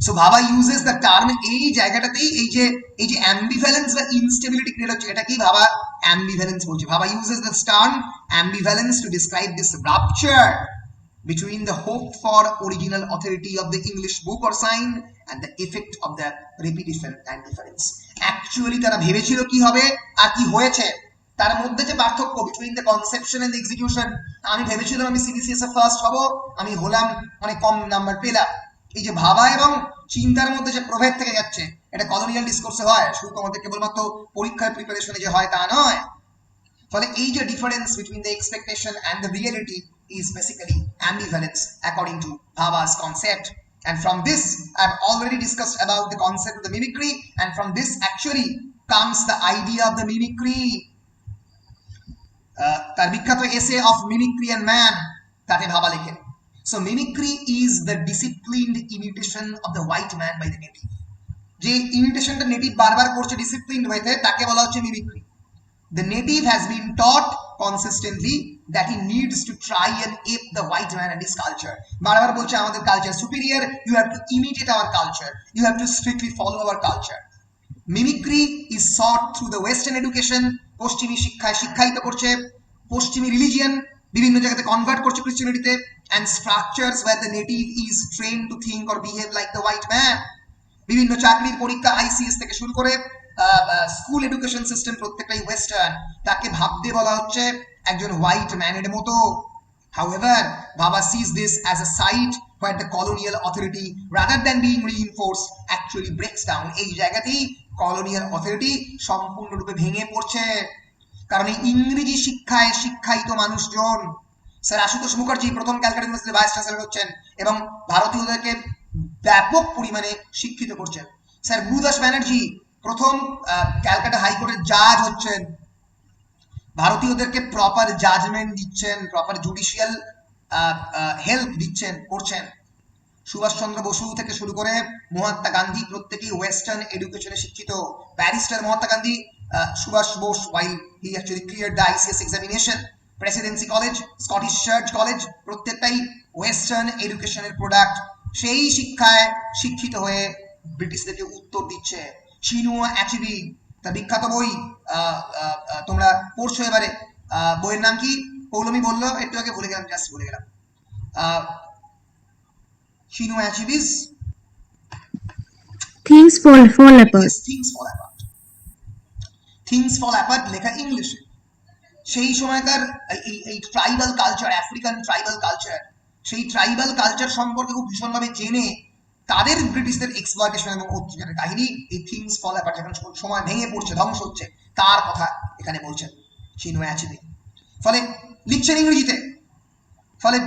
So Bhava uses the term এই জায়গাটাতেই এই যে ambivalence বা instability ক্রিয়েট হচ্ছে এটাকেই Bhava ambivalence বলছে. Bhava uses the term ambivalence to describe this rupture between the hope for original authority of the English book or sign and the effect of the repetition and difference. Actually তারা ভেবেছিল কি হবে আর কি হয়েছে তার মধ্যে যে পার্থক্য between the conception and the execution. আমি ভেবেছিলাম আমি CBCS এ ফার্স্ট হব, আমি হলাম অনেক কম নাম্বার পেলাম. এই যে ভাবা এবং চিন্তার মধ্যে যে প্রভেদ থেকে যাচ্ছে এটা কলোনিয়াল ডিসকোর্সে হয়, শুধু আমাদের কেবলমাত্র পরীক্ষার প্রিপারেশনে যে হয় তা নয়. ফলে এই যে difference between the expectation and the reality is basically ambivalence according to Bhabha's concept. And from this I've already discussed about the concept of the mimicry, and from this actually comes the idea of the mimicry. তার বিখ্যাত essay of mimicry and man তাতে ভাবা লেখেন. So mimicry is the disciplined imitation of the white man by the native. যে ইমিটেশনটা native বারবার করছে disciplined ওয়েতে তাকে বলা হচ্ছে mimicry. The native has been taught consistently that he needs to try and ape the white man and his culture. বারবার বলছে আমাদের culture superior, you have to imitate our culture, you have to strictly follow our culture. Mimicry is sought through the western education. পশ্চিমী শিক্ষায় শিক্ষায়িত করছে, পশ্চিমী religion বিভিন্ন জায়গাতে convert করছে ক্রিশ্চিয়ানিটিতে, and structures where the native is trained to think or behave like the white man. বিভিন্ন চাকরির পরীক্ষা ICS থেকে শুরু করে স্কুল এডুকেশন সিস্টেম প্রত্যেকটাই ওয়েস্টার্ন, তাকে ভাবতে বলা হচ্ছে একজন হোয়াইট ম্যানের মতো. However, Bhabha sees this as a site where the colonial authority, rather than being reinforced, actually breaks down. এই জায়গাতেই colonial authority সম্পূর্ণরূপে ভেঙে পড়ছে, কারণ এই ইংরেজি শিক্ষায় শিক্ষায়িত মানুষজন, স্যার আশুতোষ মুখার্জি প্রথম ক্যালকাটা ইউনিভার্সিটির ভাইস চ্যান্সেলর হচ্ছেন এবং ভারতীয়দেরকে ব্যাপক পরিমাণে শিক্ষিত করছেন. স্যার গুরুদাস ব্যানার্জি প্রথম ক্যালকাটা হাইকোর্টের জাজ হচ্ছেন, ভারতীয়দেরকে প্রপার জাজমেন্ট দিচ্ছেন, প্রপার জুডিশিয়াল হেল্প দিচ্ছেন করছেন. সুভাষচন্দ্র বসু থেকে শুরু করে মহাত্মা গান্ধী প্রত্যেকেই ওয়েস্টার্ন এডুকেশনে শিক্ষিত. Barrister Mahatma Gandhi, Subhash Bose while he actually cleared the ICS examination, Presidency College, Scottish Church College প্রত্যেকটাই ওয়েস্টার্ন এডুকেশনের প্রোডাক্ট. সেই শিক্ষায় শিক্ষিত হয়ে ব্রিটিশদেরকে উত্তর দিচ্ছে. চিনুয়া অ্যাচিবি তার বিখ্যাত বই তোমরা পড়ছো এবারে, বইয়ের নাম কি পৌলমী বললো একটু আগে, ভুলে গেলাম, জাস্ট ভুলে গেলাম. চিনুয়া অ্যাচিবিস Things fall apart. Things fall apart. Things fall apart লেখা ইংলিশে. সেই সময়কার এই tribal culture, African tribal culture, সেই ট্রাইবাল কালচার সম্পর্কে খুব ভীষণভাবে জেনে তাদের ব্রিটিশদের এক্সপ্লয়টেশন এবং অত্যাচারের কাহিনী এই থিংস ফল অ্যাপার্ট যখন সময় ভেঙে পড়ছে, ধ্বংস হচ্ছে, তার কথা এখানে বলছেন চিনুয়া অ্যাচিবি. ফলে লিখছেন ইংরেজিতে. ফলে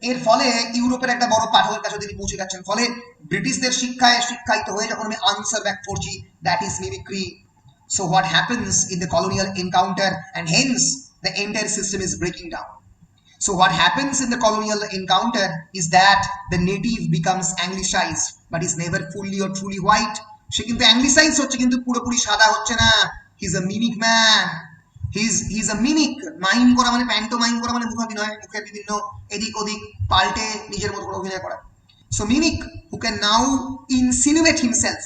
এর ফলে ইউরোপের একটা বড় পাঠকের কাছে তিনি পৌঁছে যাচ্ছেন. ফলে ব্রিটিশদের শিক্ষায় শিক্ষায়িত হয়ে যখন আমি আনসার ব্যাক করছি, that is mimicry. So what happens in the colonial encounter, and hence the entire system is breaking down. So what happens in the colonial encounter is that the native becomes anglicized but is never fully or truly white. সে কিন্তু anglicized হচ্ছে কিন্তু পুরোপুরি সাদা হচ্ছে না. He is a mimic man. He is a mimic. Mime করা মানে pantomime করা মানে মুখাভিনয়, মুখের বিভিন্ন এদিক ওদিক পাল্টে নিজের মতো করে অভিনয় করা. So mimic who can now insinuate himself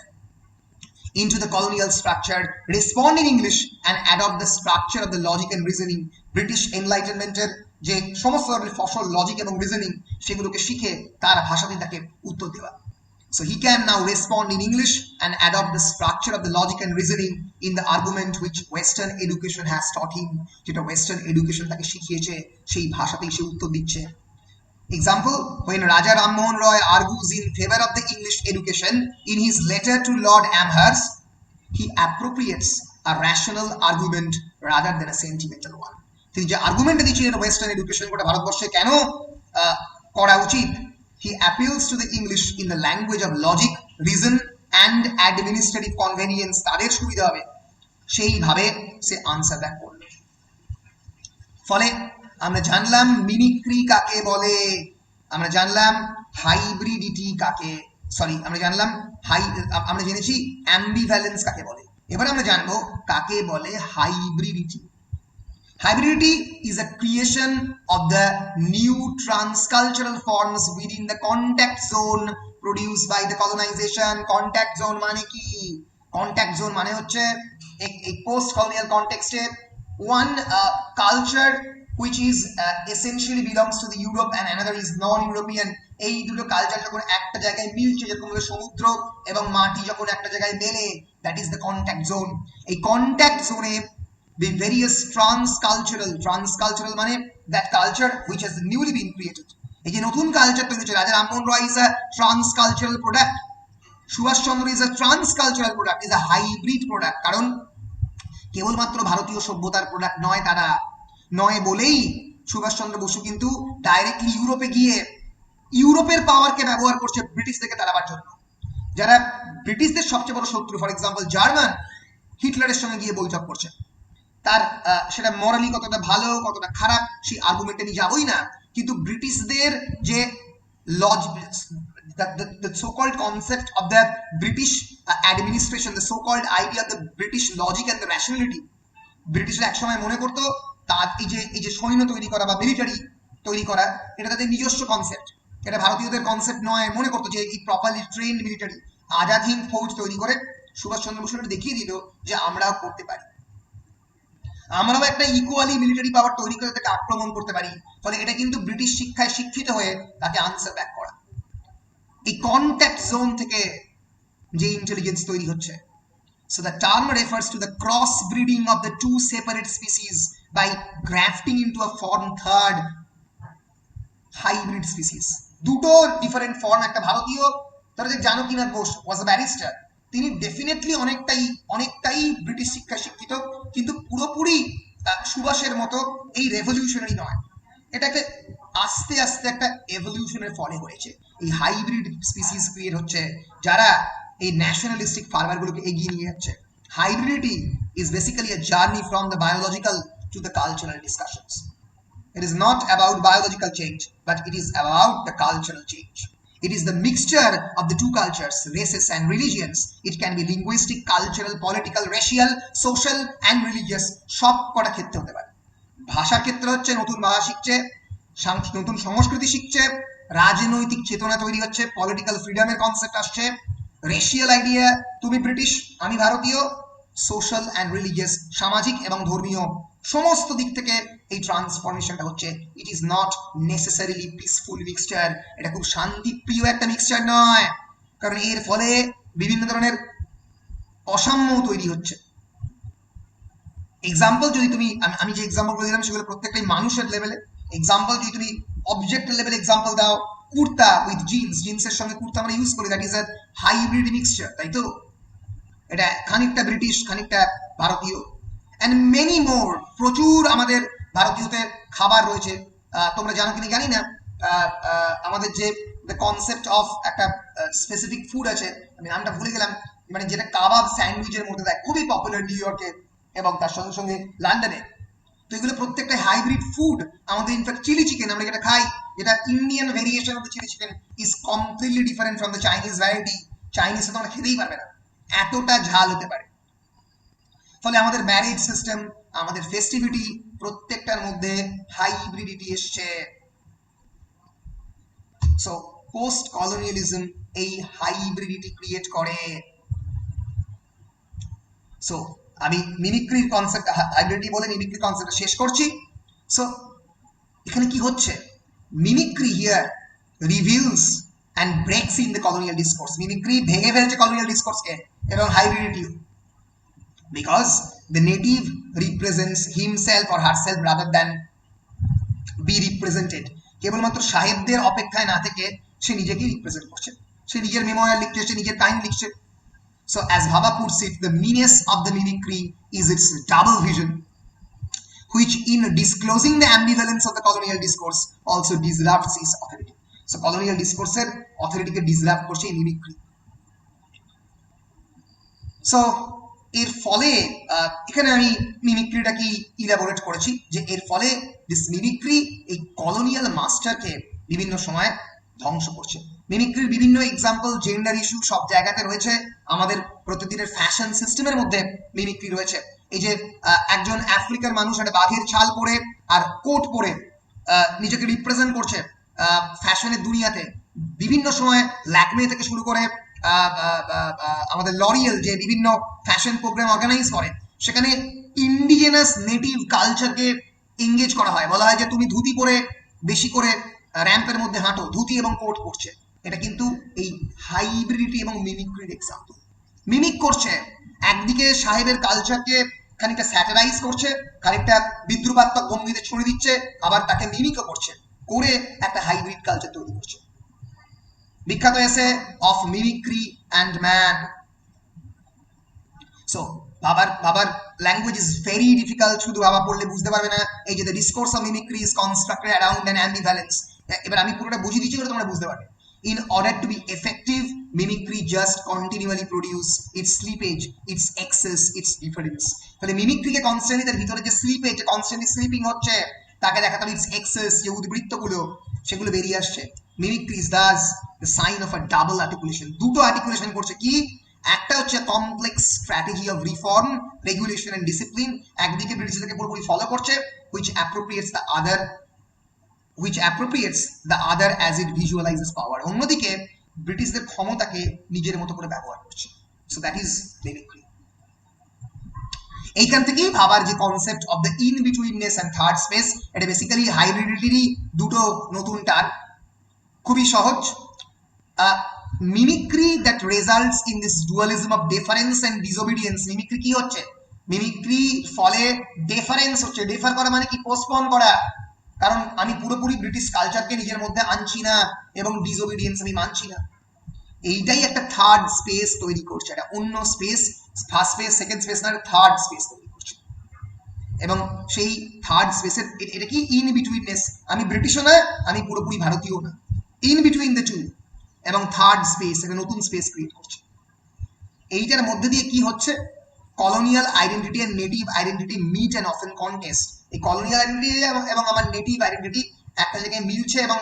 into the colonial structure, respond in English and adopt the structure of the logic and reasoning. British Enlightenmenটের যে সমস্ত ধরনের ফসল লজিক এবং রিজনিং সেগুলোকে শিখে তার ভাষাতে তাকে উত্তর দেওয়া. So he can now respond in English and adopt the structure of the logic and reasoning in the argument which Western education has taught him. যেটা Western education তাকে শিখিয়েছে সেই ভাষাতেই সে উত্তর দিচ্ছে. Example, when Raja Ram Mohan Roy argues in favor of the English education in his letter to Lord Amherst, he appropriates a rational argument rather than a sentimental one. তিনি যে argument দিচ্ছিলেন western education গোটা ভারতবর্ষে কেন করা উচিত, he appeals to the English in the language of logic, reason and administrative convenience, তাদের সুবিধা হবে, সেইভাবে সে আনসার ব্যাক করবে। ফলে আমরা জানলাম মিমিক্রি কাকে বলে, আমরা জানলাম হাইব্রিডিটি কাকে, আমরা জেনেছি অ্যাম্বিভ্যালেন্স কাকে বলে। এবার আমরা জানবো কাকে বলে হাইব্রিডিটি। Hybridity is a creation of the new transcultural forms within the contact zone produced by the colonization. Contact zone মানে কি? Contact zone মানে হচ্ছে a post-colonial context one culture which is essentially belongs to the Europe and another is non-European. এই দুটো culture যখন একটা জায়গায় মিলছে, যেরকম সমুদ্র এবং মাটি যখন একটা জায়গায় মেলে, that is the contact zone. এই contact zone the various transcultural মানে that culture which has newly been created. এই যে নতুন কালচার তৈরি হচ্ছে, রাজা রামমোহন রয় is a transcultural product, Subhash Chandra is a transcultural product, is a hybrid product, কারণ কেবলমাত্র ভারতীয় সভ্যতার প্রোডাক্ট নয় তারা, নয় বলেই সুভাষচন্দ্র বসু কিন্তু ডাইরেক্টলি ইউরোপে গিয়ে ইউরোপের পাওয়ারকে ব্যবহার করছে ব্রিটিশদেরকে তাড়াবার জন্য। যারা ব্রিটিশদের সবচেয়ে বড় শত্রু, ফর এক্সাম্পল জার্মান, হিটলারের সঙ্গে গিয়ে বৈঠক করছে, তার সেটা মরালি কতটা ভালো কতটা খারাপ সেই আর্গুমেন্টে আমি যাবই না, কিন্তু ব্রিটিশদের যে the so-called concept of the British administration, the so-called idea of the British logic and the rationality, ব্রিটিশরা একসময় মনে করতো তার এই যে সৈন্য তৈরি করা বা মিলিটারি তৈরি করা, এটা তাদের নিজস্ব কনসেপ্ট, এটা ভারতীয়দের কনসেপ্ট নয়। মনে করতো যে এই properly trained military Azad Hind Fauj তৈরি করে সুভাষচন্দ্র বসু দেখিয়ে দিল যে আমরাও করতে পারি, আমরাও একটা ইকুয়ালি মিলিটারি পাওয়ার তৈরি করে তাকে আক্রমণ করতে পারি। ফলে এটা কিন্তু ব্রিটিশ শিক্ষায় শিক্ষিত হয়ে তাকে আনসার ব্যাক করা। এই কন্ট্যাক্ট জোন থেকে যে ইন্টেলিজেন্স তৈরি হচ্ছে, so the term refers to the cross breeding of the two separate species by grafting into a form third hybrid species. দুটো ডিফারেন্ট ফর্ম, একটা ভারতীয়, ধরো যে জানকীনাথ বোস ওয়াজ আ ব্যারিস্টার, তিনি ডেফিনেটলি অনেকটাই ব্রিটিশ শিক্ষা শিক্ষিত, কিন্তু পুরোপুরি সুভাষের মতো এই রেভলিউশনারি নয়। এটাকে আস্তে আস্তে একটা এভলিউশনের ফলে হয়েছে। এই হাইব্রিড স্পিসিস ক্রিয়েট হচ্ছে যারা এই ন্যাশনালিস্টিক ফার্মারগুলোকে এগিয়ে নিয়ে যাচ্ছে। Hybridity is basically a journey from the biological to the cultural discussions. It is not about biological change, but it is about the cultural change. It is the mixture of the two cultures, races and religions. It can be linguistic, cultural, political, racial, social and religious, সব কটা ক্ষেত্রে হতে পারে। ভাষার ক্ষেত্রে হচ্ছে নতুন ভাষা শিখছে, নতুন সংস্কৃতি শিখছে, রাজনৈতিক চেতনা তৈরি হচ্ছে, পলিটিক্যাল ফ্রিডমের কনসেপ্ট আসছে, রেশিয়াল আইডিয়া, তুমি ব্রিটিশ আমি ভারতীয়, সোশ্যাল অ্যান্ড রিলিজিয়াস, সামাজিক এবং ধর্মীয় সমস্ত দিক থেকে এই ট্রান্সফরমেশনটা হচ্ছে। ইট is not necessarily peaceful mixture, এটা খুব শান্তিপ্রিয় একটা মিক্সচার নয়, কারণ এর ফলে বিভিন্ন ধরনের অসাম্য তৈরি হচ্ছে। এক্সাম্পল যদি তুমি, আমি যে এক্সাম্পলগুলো দিলাম সেগুলো প্রত্যেকটাই মানুষের লেভেলে এক্সাম্পল। যদি তুমি অবজেক্টের লেভেলে এক্সাম্পল দাও, কুর্তা উইথ জিন্সের সঙ্গে কুর্তা আমরা ইউজ করি, that is a hybrid mixture, তাই তো? এটা খানিকটা ব্রিটিশ খানিকটা ভারতীয়, অ্যান্ড মেনি মোর, প্রচুর আমাদের ভারতীয়তে খাবার রয়েছে। তোমরা জানো কিনা জানি না, আমাদের যে কনসেপ্ট অফ একটা স্পেসিফিক ফুড আছে, আমি নামটা ভুলে গেলাম, মানে যেটা কাবাব স্যান্ডউইচের মধ্যে দেয়, খুবই পপুলার নিউ ইয়র্কে এবং তার সঙ্গে সঙ্গে লন্ডনে। তো এগুলো প্রত্যেকটা হাইব্রিড ফুড। আমাদের ইনফ্যাক্ট চিলি চিকেন আমরা যেটা খাই, যেটা Indian variation of the chilli chicken, is completely different from the Chinese variety. চাইনিজে তোমরা খেতেই পারবে না, এতটা ঝাল হতে পারে। ফলে আমাদের ম্যারেজ সিস্টেম, আমাদের ফেস্টিভিটি, প্রত্যেকটার মধ্যে হাইব্রিডিটি এসছে। সো পোস্ট কলোনিয়ালিজম এই হাইব্রিডিটি ক্রিয়েট করে। সো আমি মিমিক্রির কনসেপ্ট, হাইব্রিডিটি বলে মিমিক্রি কনসেপ্টটা শেষ করছি। সো এখানে কি হচ্ছে, mimicry here reveals and ব্রেকস in the colonial discourse. Mimicry ভেঙে ফেলছে কলোনিয়াল ডিসকোর্সকে এবং হাইব্রিডিটিও, because the native represents himself or herself rather than be represented. কেবলমাত্র সাহেবদের অপেক্ষায় না থেকে সে নিজেকেই রিপ্রেজেন্ট করছে, সে নিজের মেমোয়ার লিখছে, সে নিজের কাহিনী লিখছে। So as Bhabha puts it, the meanness of the mimicry is its double vision, which in disclosing the ambivalence of the colonial discourse also disrupts its authority. So colonial discourse এর অথরিটিকে disrupt করছে এই mimicry. So এর ফলে এখানে আমি মিমিক্রিটা কি elaborate করেছি যে এর ফলে দিস মিমিক্রি এই কলোনিয়াল মাস্টারকে বিভিন্ন সময় ধ্বংস করছে। মিমিক্রির বিভিন্ন এক্সাম্পল জেন্ডার ইস্যু সব জায়গাতে রয়েছে, আমাদের প্রতিদিনের ফ্যাশন সিস্টেমের মধ্যে মিমিক্রি রয়েছে। এই যে একজন আফ্রিকার মানুষ একটা বাঘের ছাল পরে আর কোট পরে নিজেকে রিপ্রেজেন্ট করছে ফ্যাশনের দুনিয়াতে, বিভিন্ন সময় ল্যাকমে থেকে শুরু করে আমাদের লরিয়েল যে বিভিন্ন ফ্যাশন প্রোগ্রাম অর্গানাইজ করে, সেখানে ইন্ডিজেনাস নেটিভ কালচারকে এঙ্গেজ করা হয়। বলা হয় যে তুমি ধুতি পরে বেশি করে র্যাম্পের মধ্যে হাঁটো, ধুতি এবং কোট পরছে। এটা কিন্তু এই হাইব্রিডিটি এবং মিমিক্রির এক্সাম্পল। মিমিক করছে, একদিকে সাহেবের কালচারকে খানিকটা স্যাটারাইজ করছে, খানিকটা বিদ্রুপাত্মক ভঙ্গিতে ছড়িয়ে দিচ্ছে, আবার তাকে মিমিকও করছে, করে একটা হাইব্রিড কালচার তৈরি করছে। বিখ্যাত essay of mimicry and man. So বাবার ল্যাঙ্গুয়েজ ইজ ভেরি ডিফিকাল্ট, শুধু বাবা পড়লে বুঝতে পারবে না। এই যে the discourse of mimicry is constructed around an ambivalence. এবার আমি পুরোটা বুঝিয়ে দিচ্ছি করে তোমরা বুঝতে পারবে। In order to be effective, mimicry just continually produce its slippage, its excess, its difference. তাহলে মিমিক্রিকে কনস্ট্যান্টলি তার ভিতরে যে স্লিপেজ, কনস্ট্যান্টলি স্লিপিং হচ্ছে, তাকে দেখাতে হবে ইটস এক্সেস, যে উদ্বৃত্তগুলো সেগুলো বেরিয়ে আসছে। Mimicry is thus the sign of a double articulation. দুটো আর্টিকুলেশন করছে কি, একটা হচ্ছে complex strategy of reform, regulation and discipline, একদিকে ব্রিটিশদেরকে পুরোপুরি ফলো করছে, which appropriates the other as it visualizes power. অন্যদিকে ব্রিটিশদের ক্ষমতাকে নিজের মতো করে ব্যবহার করছে। So that is mimicry. এইখান থেকেই ভাবার যে concept of the in betweenness and third space, এটা বেসিক্যালি হাইব্রিডিটিরই দুটো নতুন টার্ম। খুবই সহজ। Mimicry that results in this dualism of difference and disobedience. Mimicry কি হচ্ছে? মিমিক্রি ফলে ডিফারেন্স হচ্ছে। ডিফার করা মানে কি? পোস্টপোন করা। কারণ আমি পুরোপুরি ব্রিটিশ কালচারকে নিজের মধ্যে আনছি না, এবং ডিসোবিডিয়েন্স আমি মানছি না। এইটাই একটা থার্ড স্পেস তৈরি করছে, একটা অন্য space, first space second space না, থার্ড স্পেস তৈরি করছে। এবং সেই থার্ড স্পেসের এটা কি? ইন বিটুইননেস। আমি ব্রিটিশও না, আমি পুরোপুরি ভারতীয় না, ইন বিটুইন দ্য টু। এবং থার্ড স্পেস, একটা নতুন স্পেস ক্রিয়েট করছে। এইটার মধ্যে দিয়ে কি হচ্ছে? Colonial identity and native identity meet and often contest. এই কলোনিয়াল আইডেন্টিটি এবং আমার নেটিভ আইডেন্টিটি একটা জায়গায় মিলছে, এবং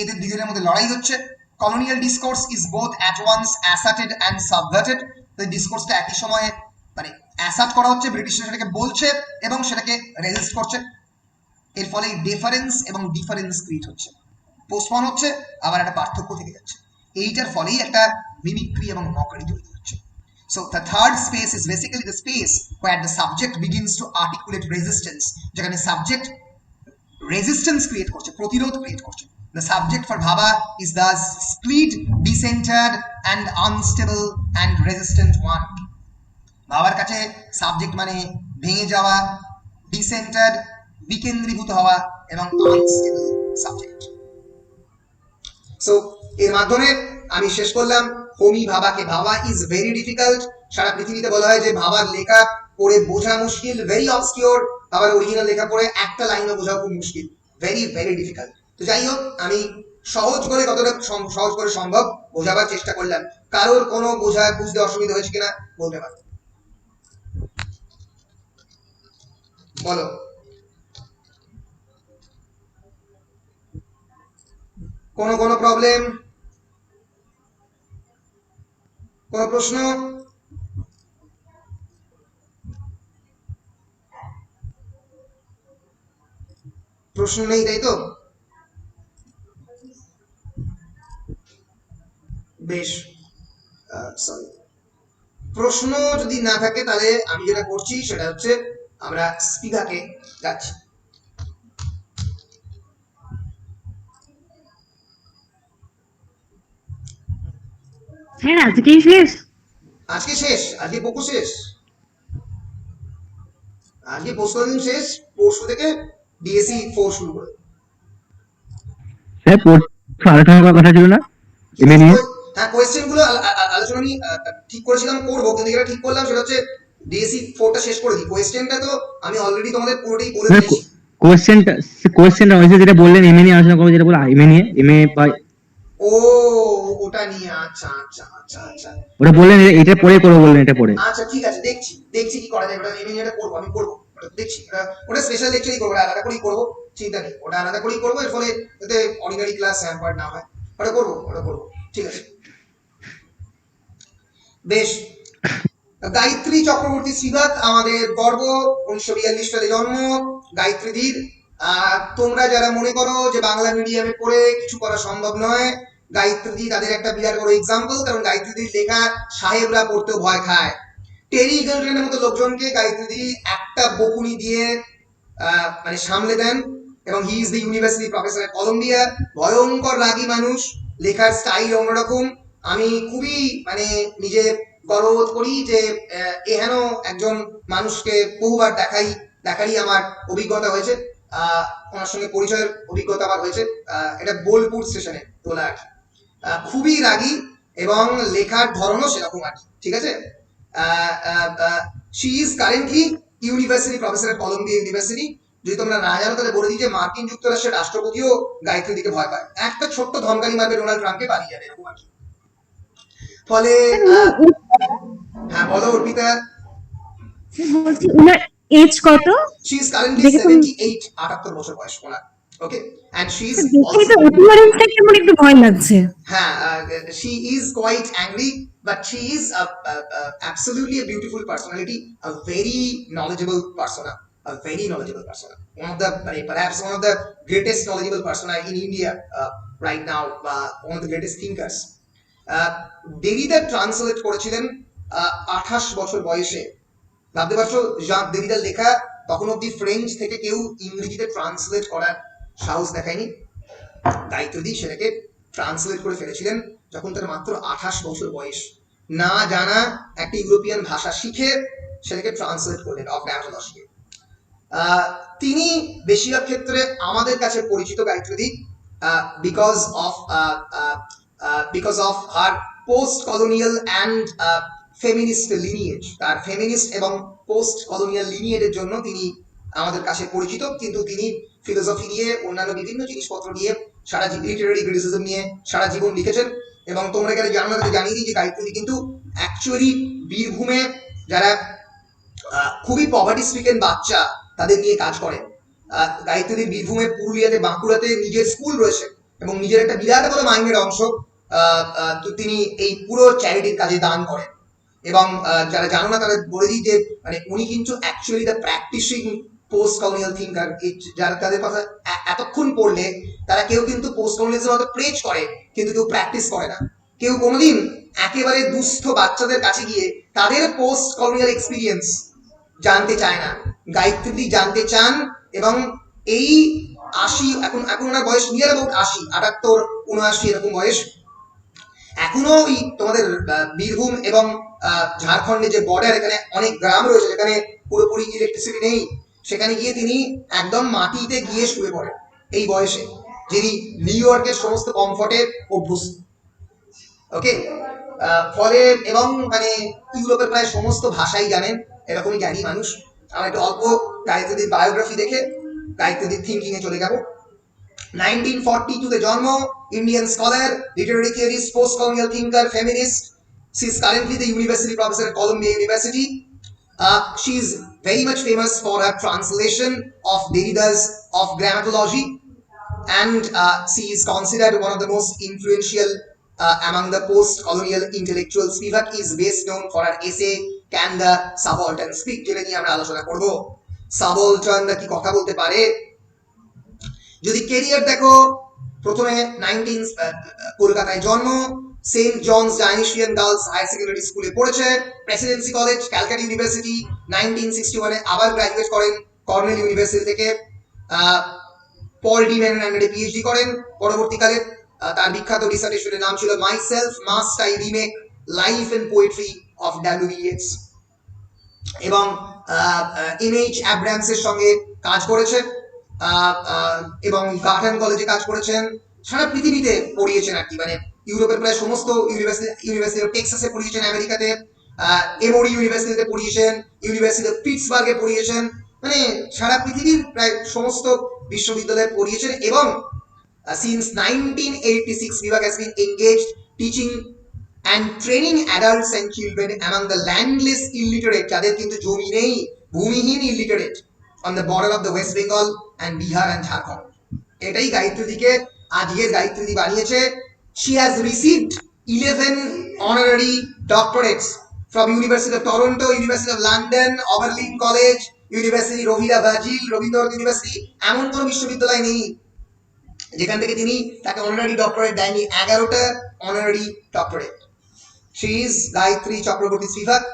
এদের দুজনের মধ্যে লড়াই হচ্ছে। Colonial discourse is both at once asserted and subverted. তো এই ডিসকোর্সটা একই সময়ে মানে অ্যাসার্ট করা হচ্ছে, ব্রিটিশরা সেটাকে বলছে এবং সেটাকে রেজিস্ট করছে। এর ফলে ডিফারেন্স এবং ডিফারেন্স ক্রিয়েট হচ্ছে, পোস্টপন হচ্ছে, আবার একটা পার্থক্য থেকে যাচ্ছে। এইটার ফলেই একটা মিমিক্রি এবং মকারি তৈরি হচ্ছে। So the third space is basically the space where the subject begins to articulate resistance. যেখানে সাবজেক্ট রেজিস্ট্যান্স ক্রিয়েট করছে, প্রতিরোধ ক্রিয়েট করছে। The subject for Bhaba is thus split, decentered and unstable and resistant one. বাবার কাছে subject মানে ভেঙে যাওয়া, ডিসেন্টার্ড বিকেন্দ্রীভূত হওয়া, এবং আনস্টেবল সাবজেক্ট। সো এর মাধ্যমে আমি শেষ করলাম হোমি ভাবাকে। ভাবা ইজ ভেরি ডিফিকাল্ট। সারা পৃথিবীতে বলা হয় যে ভাবার লেখা পড়ে বোঝা মুশকিল, ভেরি অবসকিউর। ভাবার অরিজিনাল লেখা পড়ে একটা লাইনও বোঝা খুব মুশকিল, ভেরি ভেরি ডিফিকাল্ট। তো যাই হোক, আমি সহজ করে কতটা সহজ করে সম্ভব বোঝাবার চেষ্টা করলাম। কারোর কোনো বুঝতে অসুবিধা হয়েছে কিনা বলতে পারো, বলো। কোনো প্রবলেম, কোন প্রশ্ন? প্রশ্ন নেই, তাই তো? বেশ, সরি। প্রশ্ন যদি না থাকে তাহলে আমি যেটা করছি সেটা হচ্ছে আমরা স্পিকাকে যাচ্ছি। হ্যাঁ, আজকেই শেষ। আজকে শেষ, আজকে পকু শেষ, আজকে পোস্টকলিনিয়ালিজম শেষ। পরশু থেকে ডিএসসি 4 শুরু করে। স্যার আলোচনা করার কথা ছিল না এমএ নিয়ে? হ্যাঁ, কোয়েশ্চেন গুলো আলোচনা আমি ঠিক করেছিলাম করবো, কিন্তু যেটা ঠিক করলাম সেটা হচ্ছে ডিএসসি 4টা শেষ করে দিই। কোয়েশ্চেনটা তো আমি অলরেডি তোমাদের পুরোটাই বলে দিয়েছি। কোয়েশ্চেনটা হয়েছে যেটা বললেন এমএ নিয়ে আলোচনা করবো, যেটা বলে এমএ নিয়ে, এমএ বা ও ওটা নিয়ে, আচ্ছা আচ্ছা আচ্ছা আচ্ছা, ওটা বললেন এটা পরে করবো, বললেন এটা পরে। আচ্ছা ঠিক আছে, দেখছি দেখছি কি করা যায়। ওটা এমনি এটা করবো, আমি করবো, ওটা দেখছি। ওটা স্পেশাল লেকচারই করবো, ওটা আলাদা করেই করবো, চিন্তা নেই, ওটা আলাদা করেই করবো। এর ফলে যাতে অর্ডিনারি ক্লাস হ্যাম্পার না হয়, ওটা করবো, ওটা করবো, ঠিক আছে। বেশ, গায়ত্রী চক্রবর্তী শ্রীবাত আমাদের গর্ব, 1942 সালে জন্ম গায়ত্রীদির। তোমরা যারা মনে করো যে বাংলা মিডিয়ামে পড়ে কিছু করা সম্ভব নয়, গায়ত্রীদি তাদের একটা বিরাট বড় এক্সাম্পল। কারণ গায়ত্রীদির লেখা সাহেবরা পড়তেও ভয় খায়। টেরি গিলডেনের মতো লোকজনকে গায়ত্রীদি একটা বকুনি দিয়ে মানে সামলে দেন। এবং he is the university professor at Columbia. ভয়ঙ্কর রাগী মানুষ, লেখার স্টাইল অন্যরকম। আমি খুবই মানে নিজে গর্ববোধ করি যে এহেন একজন মানুষকে বহুবার দেখারই আমার অভিজ্ঞতা হয়েছে। ওনার সঙ্গে পরিচয়ের অভিজ্ঞতা আমার হয়েছে। এটা বোলপুর স্টেশনে তোলা আর কি। খুবই রাগী এবং লেখার ধরনও সেরকম আর কি, ঠিক আছে। She is currently university professor at Columbia University. যদি তোমরা না জানো তাহলে বলে দিই যে মার্কিন যুক্তরাষ্ট্রের রাষ্ট্রপতিও গায়ত্রী দিকে ভয় পায়। একটা ছোট্ট ধমকানি মারবে ডোনাল্ড ট্রাম্পকে, পালিয়ে যাবে, এরকম আর কি। ফলে হ্যাঁ বলো অর্পিতা। বলছি ওনার এজ কত? শি ইজ কারেন্টলি দেখে তো 78, 78 বছর বয়স ওনার। ওকে, এন্ড শি ইজ দেখে তো অলসো, অপিয়ারেন্সটা কেমন একটু ভয় লাগছে। হ্যাঁ, she is quite angry, but she is absolutely a beautiful personality, a very knowledgeable persona, a very knowledgeable persona. One of the perhaps one of the greatest knowledgeable persona in India right now, one of the greatest thinkers. দেরিদা translate করেছিলেন 28 বছর বয়সে। ভাবতে পারছো, জাক দেরিদার লেখা তখন অব্দি French থেকে কেউ ইংরেজিতে ট্রান্সলেট করার সাহস দেখায়নি। গায়ত্রী সেটাকে ট্রান্সলেট করে ফেলেছিলেন যখন তার মাত্র 28 বছর বয়স। না জানা একটা ইউরোপিয়ান ভাষা শিখে সেটাকে ট্রান্সলেট করলেন অফ অ্যান্থ্রোপলজিকে। তিনি বেশিরভাগ ক্ষেত্রে আমাদের কাছে পরিচিত Gayatri because of her post colonial and feminist lineage. তার ফেমিনিস্ট এবং পোস্ট কলোনিয়াল লিনিয়েজের জন্য তিনি আমাদের কাছে পরিচিত। কিন্তু তিনি ফিলোসফি নিয়ে, অন্যান্য বিভিন্ন জিনিসপত্র নিয়ে, সারা লিটারারি ক্রিটিসিজম নিয়ে সারা জীবন লিখেছেন। এবং তোমরা এখানে জানো না, জানিয়ে দিই যে গায়ত্রী কিন্তু অ্যাকচুয়ালি বীরভূমে যারা খুবই পভার্টি স্ট্রিকেন বাচ্চা তাদের নিয়ে কাজ করেন। গায়ত্রী বীরভূমে, পুরুলিয়াতে, বাঁকুড়াতে নিজের স্কুল রয়েছে এবং নিজের একটা বিরাট বড় মাইনের অংশ তিনি এই পুরো চ্যারিটির কাজে দান করেন। এবং যারা জানো না তারা বলে দিই যে মানে উনি কিন্তু actually the practicing post colonial thinker. যারা তাদের কথা এতক্ষণ পড়লে তারা কেউ কিন্তু পোস্ট কলোনিয়ালিজম হয়তো প্রেজ করে কিন্তু কেউ প্র্যাকটিস করে না। কেউ কোনোদিন একেবারে দুস্থ বাচ্চাদের কাছে গিয়ে তাদের পোস্ট কলোনিয়াল এক্সপিরিয়েন্স জানতে চায় না। গায়ত্রী জানতে চান এবং এই 80, এখন ওনার বয়স নিয়ার অ্যাবাউট 80, 78, 79 এরকম বয়স। এখনো ওই তোমাদের বীরভূম এবং ঝাড়খণ্ডে যে বর্ডার, এখানে অনেক গ্রাম রয়েছে যেখানে পুরোপুরি ইলেকট্রিসিটি নেই, সেখানে গিয়ে তিনি একদম মাটিতে গিয়ে শুয়ে পড়েন এই বয়সে, যিনি নিউ ইয়র্কের সমস্ত কমফর্টে অভ্যস্ত। ওকে, ফলে এবং মানে ইউরোপের প্রায় সমস্ত ভাষাই জানেন, এরকমই জ্ঞানী মানুষ। আমরা একটু অল্প গায়ত্রীর বায়োগ্রাফি দেখে গায়ত্রীর থিঙ্কিং এ চলে যাব। 1942 জন্ম, Indian scholar, literary theorist, post-colonial thinker, feminist. She is currently the university professor at Columbia University. She is very much famous for her translation of Derrida's of grammatology, and she is considered one of the most influential among the post-colonial intellectuals. Spivak is best known for her essay Can the Subaltern Speak, যেটা নিয়ে আমরা আলোচনা করব। সাবলটার্ন কি কথা বলতে পারে? যদি ক্যারিয়ার দেখো, প্রথমে কলকাতায় জন্ম, saint John's diocesan girls higher secondary স্কুলে পড়েছে, প্রেসিডেন্সি কলেজ, ক্যালকাটা ইউনিভার্সিটি। 1961 আবার গ্রাজুয়েট করেন কর্নেল ইউনিভার্সিটি থেকে। পল ডি ম্যানের আন্ডারে পিএইচডি করেন। পরবর্তীকালে তার বিখ্যাত ডিসার্টেশনের নাম ছিল my self must I remake life and poetry of W Yeats. এবং এমএইচ অ্যাব্রামসের সঙ্গে কাজ করেছেন এবং গার্টন কলেজে কাজ করেছেন। সারা পৃথিবীতে পড়িয়েছেন আর কি, মানে ইউরোপের প্রায় সমস্ত ইউনিভার্সিটি অফ টেক্সাসে পড়িয়েছেন, আমেরিকাতে এমোরি ইউনিভার্সিটিতে পড়িয়েছেন, ইউনিভার্সিটি অফ পিটসবার্গে পড়িয়েছেন, মানে সারা পৃথিবীর প্রায় সমস্ত বিশ্ববিদ্যালয়ে পড়িয়েছেন। এবং Since 1986, Vivek has been engaged teaching and training adults and children among the landless illiterate, যাদের কিন্তু জমি নেই, ভূমিহীন illiterate on the border of the West Bengal and Bihar and Jharkhand. এটাই গায়ত্রীদিকে আজকে গায়ত্রীদি বানিয়েছে. She has received 11 honorary doctorates from University of Toronto, University of London, Oberlin College, University Rovira Virgil, Rabindranath University. এমন কোনো বিশ্ববিদ্যালয় নেই যেখান থেকে তিনি তাকে অনারারি ডক্টরেট দেয়নি. 11টা honorary doctorate. She is Gayatri Chakraborty Spivak.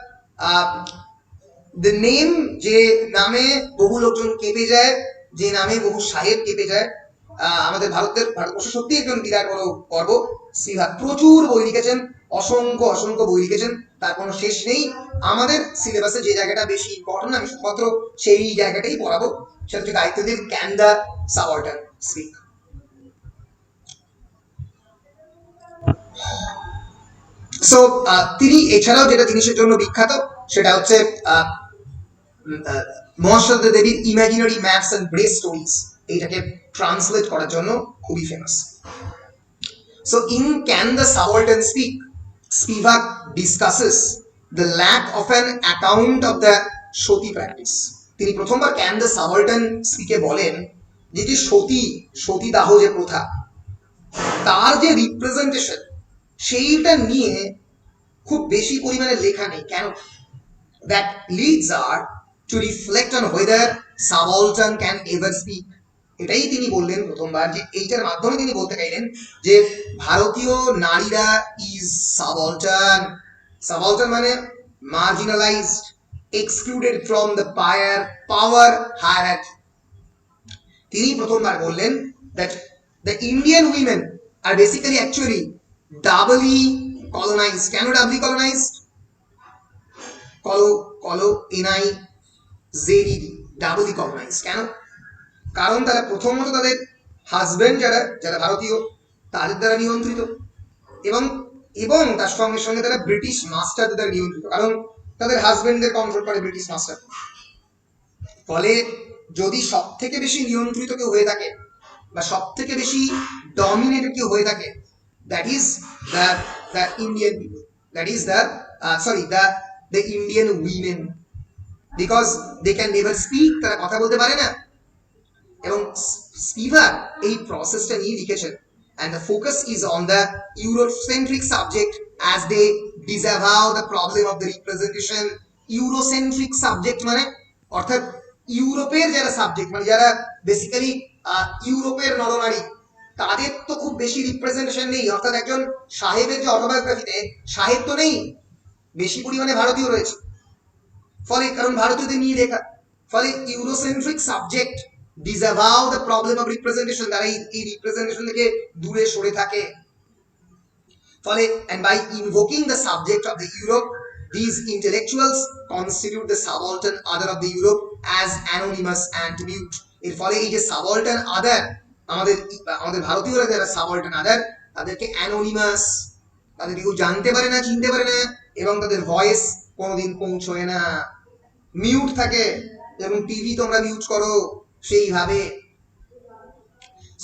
The name যে নামে বহু লোকজন কেঁপে যায়, যে নামে বহু সাহেব কেঁপে যায়, আমাদের ভারতবর্ষ সত্যি একজন বিরাট বড় গর্ব. স্পিভাক প্রচুর বই লিখেছেন, অসংখ্য বই লিখেছেন, তার কোনো শেষ নেই. আমাদের সিলেবাসে যে জায়গাটা বেশি ইম্পর্টেন্ট, আমি শুধুমাত্র সেই জায়গাটাই পড়াবো, সেটা হচ্ছে গায়ত্রীদের can the subaltern speak. So তিনি এছাড়াও যেটা জিনিসের জন্য বিখ্যাত সেটা হচ্ছে মহাশ্বেতা দেবীর imaginary maps and breast stories, এইটাকে ট্রান্সলেট করার জন্য খুবই famous. So in can the subaltern speak, Spivak discusses the lack of an account of the sati practice. তিনি প্রথমবার ক্যান দ্য সাবঅল্টার্ন স্পিকে বলেন যে সতীদাহ যে প্রথা, তার যে রিপ্রেজেন্টেশন, সেইটা নিয়ে খুব বেশি পরিমাণে লেখা নেই. কেন? That leads are to reflect on whether subaltern can ever speak. এটাই তিনি বললেন প্রথমবার, যে এইটার মাধ্যমে তিনি বলতে চাইলেন যে ভারতীয় নারীরা ইজ সাবঅল্টার্ন. সাবঅল্টার্ন মানে marginalised, excluded from the power hierarchy. তিনি প্রথমবার বললেন that the Indian women are basically actually doubly colonized. কেন doubly colonized? doubly colonized. কেন? কারণ তারা প্রথমত তাদের হাজবেন্ড যারা ভারতীয়, তাদের দ্বারা নিয়ন্ত্রিত, এবং তার সঙ্গে সঙ্গে তারা ব্রিটিশ মাস্টারদের দ্বারা নিয়ন্ত্রিত, কারণ তাদের হাজবেন্ডদের কন্ট্রোল করে ব্রিটিশ মাস্টার. ফলে যদি সব থেকে বেশি নিয়ন্ত্রিত কেউ হয়ে থাকে বা সব থেকে বেশি ডমিনেটেড কেউ হয়ে থাকে, that is the Indian people, that is the Indian women, because they can never speak, তারা কথা বলতে পারে না. এবং স্পিভাক এই প্রসেসটা নিয়ে লিখেছেন, and the focus is on the Eurocentric subject as they disavow the problem of the representation. Eurocentric subject মানে অর্থাৎ ইউরোপের যারা সাবজেক্ট, মানে যারা বেসিক্যালি ইউরোপের নরনারী, তাদের তো খুব বেশি রিপ্রেজেন্টেশন নেই. অর্থাৎ একজন সাহেবের যে অটোবায়োগ্রাফিতে সাহেব তো নেই, বেশি পরিমাণে ভারতীয় রয়েছে, ফলে কারণ ভারতীয়দের নিয়ে লেখা, ফলে Eurocentric subject disavow the problem of representation, তারা এই রিপ্রেজেন্টেশন থেকে দূরে সরে থাকে. ফলে and by invoking the subject of the Europe, these intellectuals constitute the subaltern other of the Europe as anonymous and to mute. এর ফলে এই যে subaltern other, আমাদের ভারতীয়রা যারা subaltern other, তাদেরকে anonymous, তাদের কেউ জানতে পারে না, চিনতে পারে না, এবং তাদের ভয়েস কোনোদিন পৌঁছয় না, মিউট থাকে, যেমন টিভি তোমরা মিউট করো সেইভাবে.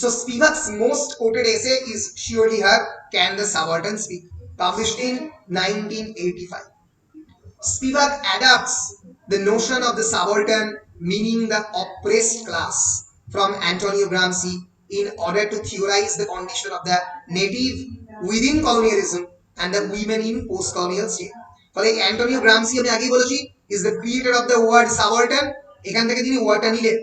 So Spivak's most quoted essay is surely her Can the Subaltern Speak, published in 1985. Spivak adapts the notion of the subaltern, meaning the oppressed class, from Antonio Gramsci in order to theorize the condition of the native within colonialism and the women in post-colonial state. ফলে Antonio Gramsci, আমি আগেই বলেছি, is the creator of the word subaltern. এখান থেকে তিনি ওয়ার্ডটা নিলেন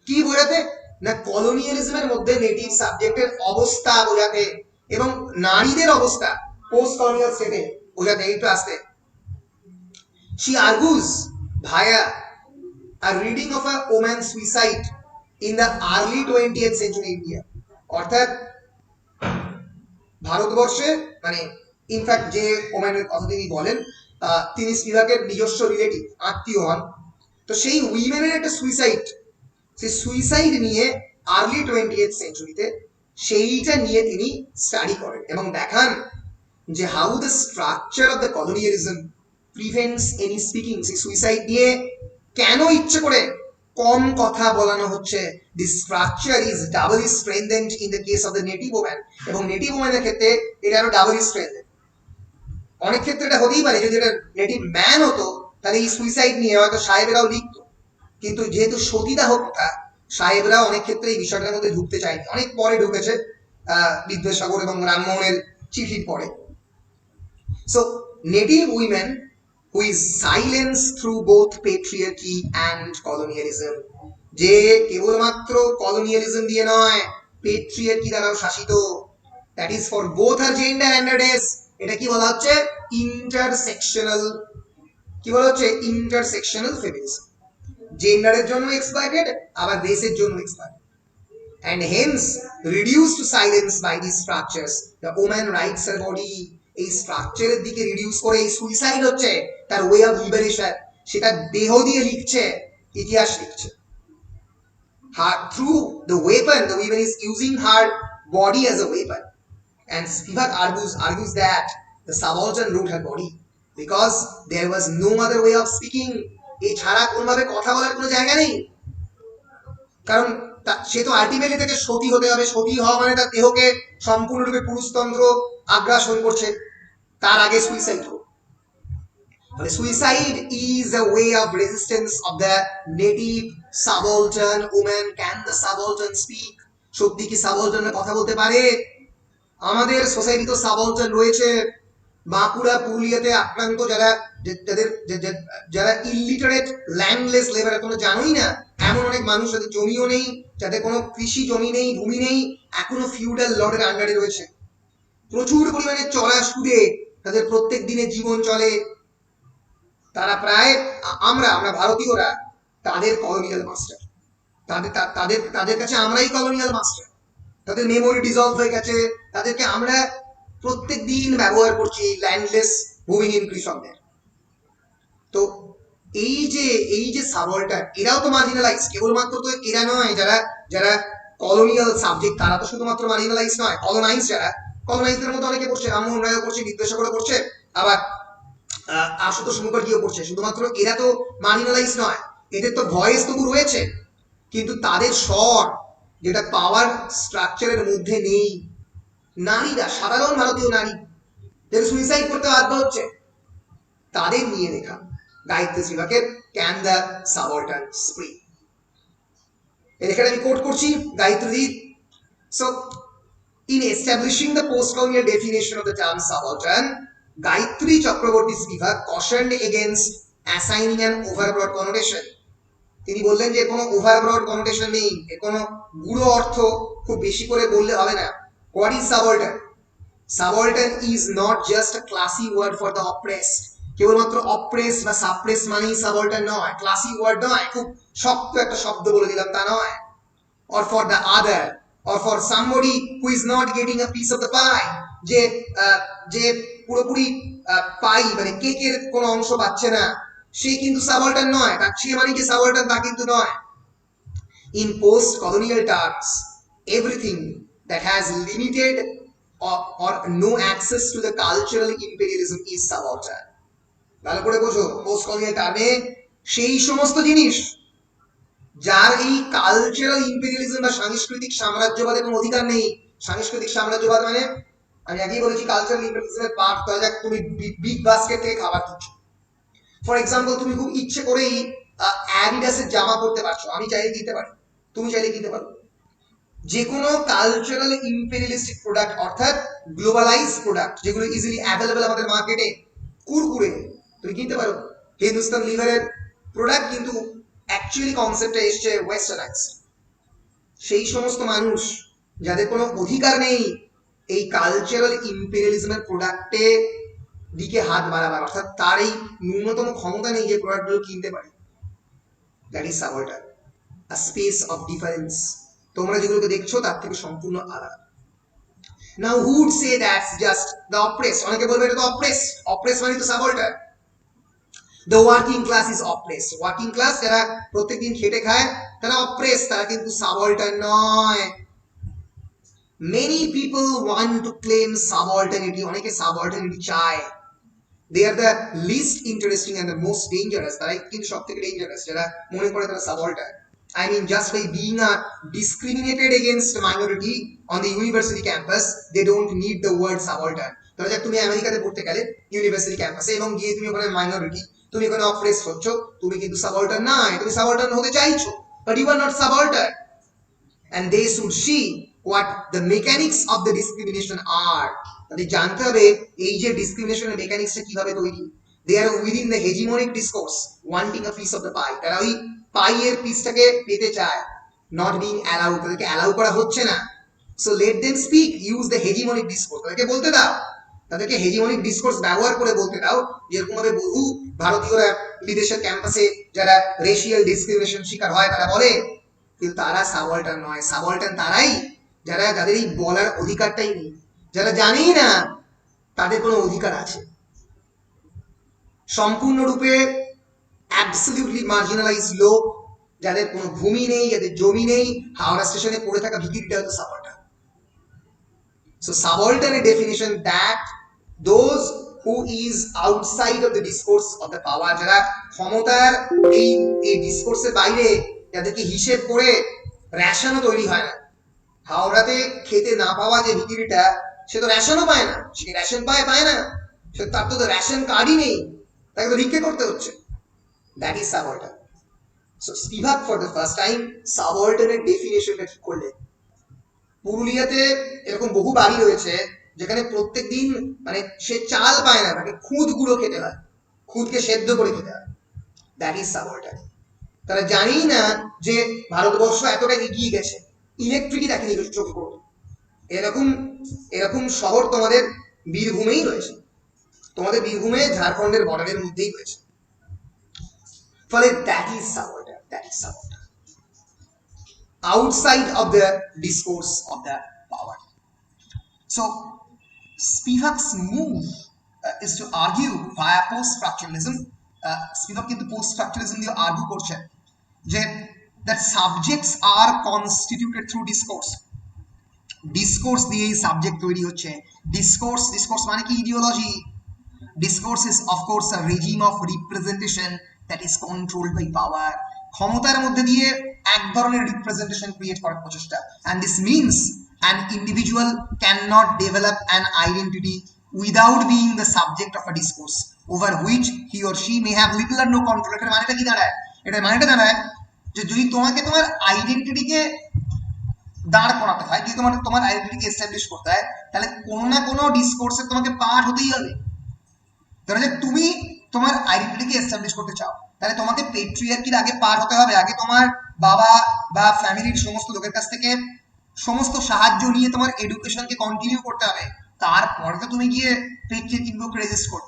কি বোঝাতে? না কলোনিয়ালিজমের মধ্যে নেটিভ সাবজেক্টের অবস্থা বোঝাতে এবং নারীদের অবস্থা পোস্ট কলোনিয়াল স্টেটে বোঝাতে. একটু আসতে. She argues via a reading of a woman's suicide in the early 20th century India. অর্থাৎ ভারতবর্ষে, মানে ইনফ্যাক্ট যে ওম্যানের কথা তিনি বলেন, তিনি স্পিভাকের নিজস্ব রিলেটিভ, আত্মীয় হন. তো সেই উইমেনের একটা সুইসাইড, সেই সুইসাইড নিয়ে আর্লি 20th সেঞ্চুরিতে সেইটা নিয়ে তিনি স্টাডি করেন এবং দেখান যে how the structure of the colonialism prevents any speaking. সেই সুইসাইড নিয়ে কেন ইচ্ছে করে কম কথা বলানো হচ্ছে। The structure is doubly strengthened in the case of the native woman, এবং নেটিভ ওম্যানের ক্ষেত্রে এটা আরো ডাবলি স্ট্রেংথেনড। অনেক ক্ষেত্রে এটা হতেই পারে যদি এটা নেটিভ ম্যান হতো তাহলে এই সুইসাইড নিয়ে হয়তো সাহেবেরাও লিখতো, কিন্তু যেহেতু সতীদাহ প্রথা, সাহেবরা অনেক ক্ষেত্রে এই বিষয়টার মধ্যে ঢুকতে চায়নি, অনেক পরে ঢুকেছে বিদ্যাসাগর এবং রামমোহনের চিঠির পরে। So native women who is silenced through both patriarchy and colonialism, যে কেবলমাত্র colonialism দিয়ে নয়, patriarchy দ্বারাও শাসিত, that is for both her gender and her race। এটা কি বলা হচ্ছে? ইন্টারসেকশনাল, কি বলা হচ্ছে? Intersectional feminism. জেন্ডারের জন্য এক্সপ্লয়েটেড, আবার রেসের জন্য exploited, and hence reduced to silence by these structures। The woman writes her body, এই স্ট্রাকচারের দিকে রিডিউস করে এই সুইসাইড হচ্ছে তার ওয়ে অফ লিবারেশন, সেটা দেহ দিয়ে লিখছে, ইতিহাস লিখছে। Through the weapon, the woman is using her body as a weapon, and Spivak argues that the subaltern wrote her body because there was no other way of speaking। এছাড়া কোনোভাবে কথা বলার কোনো জায়গা নেই, কারণ সে তো আলটিমেটলি থেকে সতী হতে হবে। সতী হওয়া মানে তার দেহকে সম্পূর্ণরূপে পুরুষতন্ত্র আগ্রাসন করছে, তার আগে সুইসাইড হোক। মানে suicide is a way of resistance of the native subaltern woman. Can the subaltern speak? সত্যি কি সাবঅল্টার্নরা কথা বলতে পারে? আমাদের সোসাইটি তো সাবঅল্টার্ন রয়েছে। বাঁকুড়া পুরুলিয়াতে আক্রান্ত যারা, যারা ইলিটারেট ল্যান্ডলেস লেবার, তোমরা জানোই না, এমন অনেক মানুষ যাদের জমিও নেই, যাদের কোনো কৃষি জমি নেই, ভূমি নেই, এখনো ফিউডাল লর্ডের আন্ডারে রয়েছে। প্রচুর পরিমাণে চড়া সুদে তাদের প্রত্যেক দিনের জীবন চলে। তারা প্রায়, আমরা ভারতীয়রা তাদের কলোনিয়াল মাস্টার, তাদের কাছে আমরাই কলোনিয়াল মাস্টার। তাদের মেমোরি ডিজলভ হয়ে গেছে, তাদেরকে আমরা প্রত্যেক দিন ব্যবহার করছি ল্যান্ডলেস ভূমিহীন কৃষকদের। তো এই যে সাবঅল্টার্ন, এরাও তো মার্জিনালাইজ। কেবলমাত্র তো এরা নয় যারা যারা কলোনিয়াল সাবজেক্ট, তারা তো শুধুমাত্র মার্জিনালাইজ নয়, কলোনাইজ যারা, কলোনাইজদের মধ্যে অনেকে পড়ছে, রামমোহন রায়ও পড়ছে, বিদ্যাসাগরও পড়ছে, আবার আশুতোষ মুখার্জিও পড়ছে। শুধুমাত্র এরা তো মার্জিনালাইজ নয়, এদের তো ভয়েস তবু রয়েছে, কিন্তু তাদের স্বর যেটা পাওয়ার স্ট্রাকচারের মধ্যে নেই। নারীরা, সাধারণ ভারতীয় নারী যারা সুইসাইড করতে বাধ্য হচ্ছে, তাদের নিয়ে লেখা গায়ত্রী স্পিভাকের ক্যান দ্য সাবঅল্টার্ন স্পিক। এই লেখাটা আমি কোট করছি গায়ত্রীর। So in establishing the postcolonial definition of the term subaltern, Gayatri Chakraborty Spivak cautioned against assigning an overbroad connotation। তিনি বললেন যে কোনো ওভারব্রড কনোটেশন নেই, এর কোনো গুঢ় অর্থ খুব বেশি করে বললে হবে না। What is subaltern? Subaltern is not just a classy word for the oppressed। কেবলমাত্র অপ্রেস বা সাপ্রেস মানেই সাবঅল্টার্ন নয়, ক্লাসি ওয়ার্ড নয়, খুব শক্ত একটা শব্দ বলে দিলাম তা নয়। or for the other, or for somebody who is not getting a piece of the pie, যে পুরোপুরি পাই মানে কেকের কোনো অংশ পাচ্ছে না, সে কিন্তু সাবঅল্টার্ন নয়। সে মানে কি সাবঅল্টার্ন তা কিন্তু নয়। In post colonial terms, everything that has limited or no access to the cultural imperialism is subaltern। ভালো করে বোঝো, পোস্ট কলোনিয়াল টার্মে সেই সমস্ত জিনিস যার এই কালচারাল ইম্পেরিয়ালিজম বা সাংস্কৃতিক সাম্রাজ্যবাদের কোনো অধিকার নেই। সাংস্কৃতিক সাম্রাজ্যবাদ মানে, আমি আগেই বলেছি, কালচারাল ইম্পেরিয়ালিজমের পার্ট। ধরা যাক তুমি বিগ বাস্কেট থেকে খাবার কিনছো, ফর এক্সাম্পল তুমি খুব ইচ্ছে করেই অ্যাডিডাসের জামা পরতে পারছো, আমি চাইলে কিনতে পারি, তুমি চাইলে কিনতে পারো। যে কোনো কালচারাল ইম্পেরিয়ালিস্টিক প্রোডাক্ট, অর্থাৎ গ্লোবালাইজ প্রোডাক্ট যেগুলো ইজিলি অ্যাভেলেবল আমাদের মার্কেটে, কুরকুরে তুমি কিনতে পারো। হিন্দুস্তান লিভারের প্রোডাক্ট কিন্তু অ্যাকচুয়ালি কনসেপ্টে এসছে ওয়েস্টার্নাইজ। সেই সমস্ত মানুষ যাদের কোনো অধিকার নেই এই কালচারাল ইম্পেরিয়ালিজমের প্রোডাক্টে দিকে হাত বাড়াবার, অর্থাৎ তার এই ন্যূনতম ক্ষমতা নেই যে প্রোডাক্টগুলো কিনতে পারে, that is subaltern, a space of difference. তোমরা যেগুলোকে দেখছো তার থেকে সম্পূর্ণ আলাদা। Now who would say that's just the oppressed? অনেকে বলবে এটা তো অপ্রেসড, অপ্রেসড মানে তো subaltern. The working class is oppressed। Working class যারা প্রত্যেকদিন খেটে খায় তারা অপ্রেস, তারা কিন্তু সাবঅল্টার্ন নয়। Many people want to claim subalternity, অনেকে সাবঅল্টারনিটি চায়। They are the least interesting and the most dangerous। তারাই কিন্তু সবথেকে ডেঞ্জারাস, যারা মনে করে তারা subaltern. I mean, just by being discriminated against minority on the university campus, they don't need the word subaltern. ধরা যাক তুমি আমেরিকাতে পড়তে গেলে ইউনিভার্সিটি ক্যাম্পাসে এবং গিয়ে তুমি ওখানে মাইনরিটি, তুমি ওখানে অপ্রেস হচ্ছ, তুমি কিন্তু সাবঅল্টার্ন নয়, তুমি সাবঅল্টার্ন হতে চাইছো, but you are not subaltern. and they should see what the mechanics of the discrimination are. তাদের জানতে হবে এই যে ডিসক্রিমিনেশনের মেকানিক্সটা কিভাবে তৈরি। they are within the hegemonic discourse wanting a piece of the pie. তারা ওই পাইয়ের পিসটাকে পেতে চায়, not being allowed, তাদেরকে অ্যালাউ করা হচ্ছে না। so let them speak, use the hegemonic discourse, তাদেরকে বলতে দাও, তাদেরকে হেজিমনিক ডিসকোর্স ব্যবহার করে বলতে দাও। যেরকম ভাবে বহু ভারতীয়রা বিদেশের ক্যাম্পাসে যারা রেশিয়াল ডিসক্রিমিনেশন শিকার হয় তারা বলে, কিন্তু তারা সাবঅল্টার্ন নয়। সাবঅল্টার্ন তারাই যারা, যাদের এই বলার অধিকারটাই নেই, যারা জানেই না তাদের কোনো অধিকার আছে, সম্পূর্ণরূপে অ্যাবসলিউটলি মার্জিনালাইজ লোক, যাদের কোনো ভূমি নেই, যাদের জমি নেই, হাওড়া স্টেশনে পড়ে থাকা ভিখিরিটা হয়তো subaltern. So subaltern a definition that those who is outside of the discourse of the power, যারা ক্ষমতার এই ডিসকোর্সের বাইরে, যাদেরকে হিসেব করে রেশনও তৈরি হয় না। হাওড়াতে খেতে না পাওয়া যে ভিখিরিটা, সে তো রেশনও পায় না, সে রেশন পায় না, সে তার তো রেশন কার্ডই নেই, তাকে তো ভিক্ষে করতে হচ্ছে। That is subaltern. So Spivak for the first time সাবঅল্টার্নের ডেফিনেশনটা ঠিক করলেন। পুরুলিয়াতে এরকম বহু বাড়ি রয়েছে যেখানে প্রত্যেক দিন মানে সে চাল পায় না, তাকে খুদ গুঁড়ো খেতে হয়, খুদকে সেদ্ধ করে খেতে হয়। That is subaltern. তারা জানেই না যে ভারতবর্ষ এতটা এগিয়ে গেছে, ইলেকট্রিকই দেখেনি চোখে পড়বে। এরকম এরকম শহর তোমাদের বীরভূমেই রয়েছে, তোমাদের বীরভূমে ঝাড়খণ্ডের বর্ডারের মধ্যেই রয়েছে। ফলে that is subaltern, that is subaltern outside of the discourse of the power. So Spivak's move is to argue via post-structuralism. Spivak কিন্তু post-structuralism দিয়ে argue করছেন যে that subjects are constituted through discourse. Discourse দিয়েই subject তৈরি হচ্ছে। Discourse মানে কি? Ideology. Discourse is of course a regime of representation that is controlled by power. ক্ষমতার মধ্যে দিয়ে এক ধরনের রিপ্রেজেন্টেশন ক্রিয়েট করার প্রচেষ্টা। And this means an individual can not develop an identity without being the subject of a discourse over which he or she may have little or no control. এটার মানেটা কি দাঁড়ায়? এটার মানেটা দাঁড়ায় যে যদি তোমাকে তোমার আইডেন্টিটিকে দাঁড় করাতে হয়, যদি তোমার আইডেন্টিটিকে এস্টাবলিশ করতে হয়, তাহলে কোনো না কোনো ডিসকোর্সে তোমাকে পার্ট হতেই হবে। ধরো যে তুমি তোমার আইডেন্টিটিকে এস্টাবলিশ করতে চাও, তাহলে তোমাকে পেট্রিয়ার্কির আগে পার হতে হবে। আগে তোমার বাবা বা ফ্যামিলির সমস্ত লোকের কাছ থেকে সমস্ত সাহায্য নিয়ে তোমার এডুকেশনকে কন্টিনিউ করতে হবে, তারপরে তো তুমি গিয়ে পেট্রিয়ার্কির বুক রেজিস্ট করো।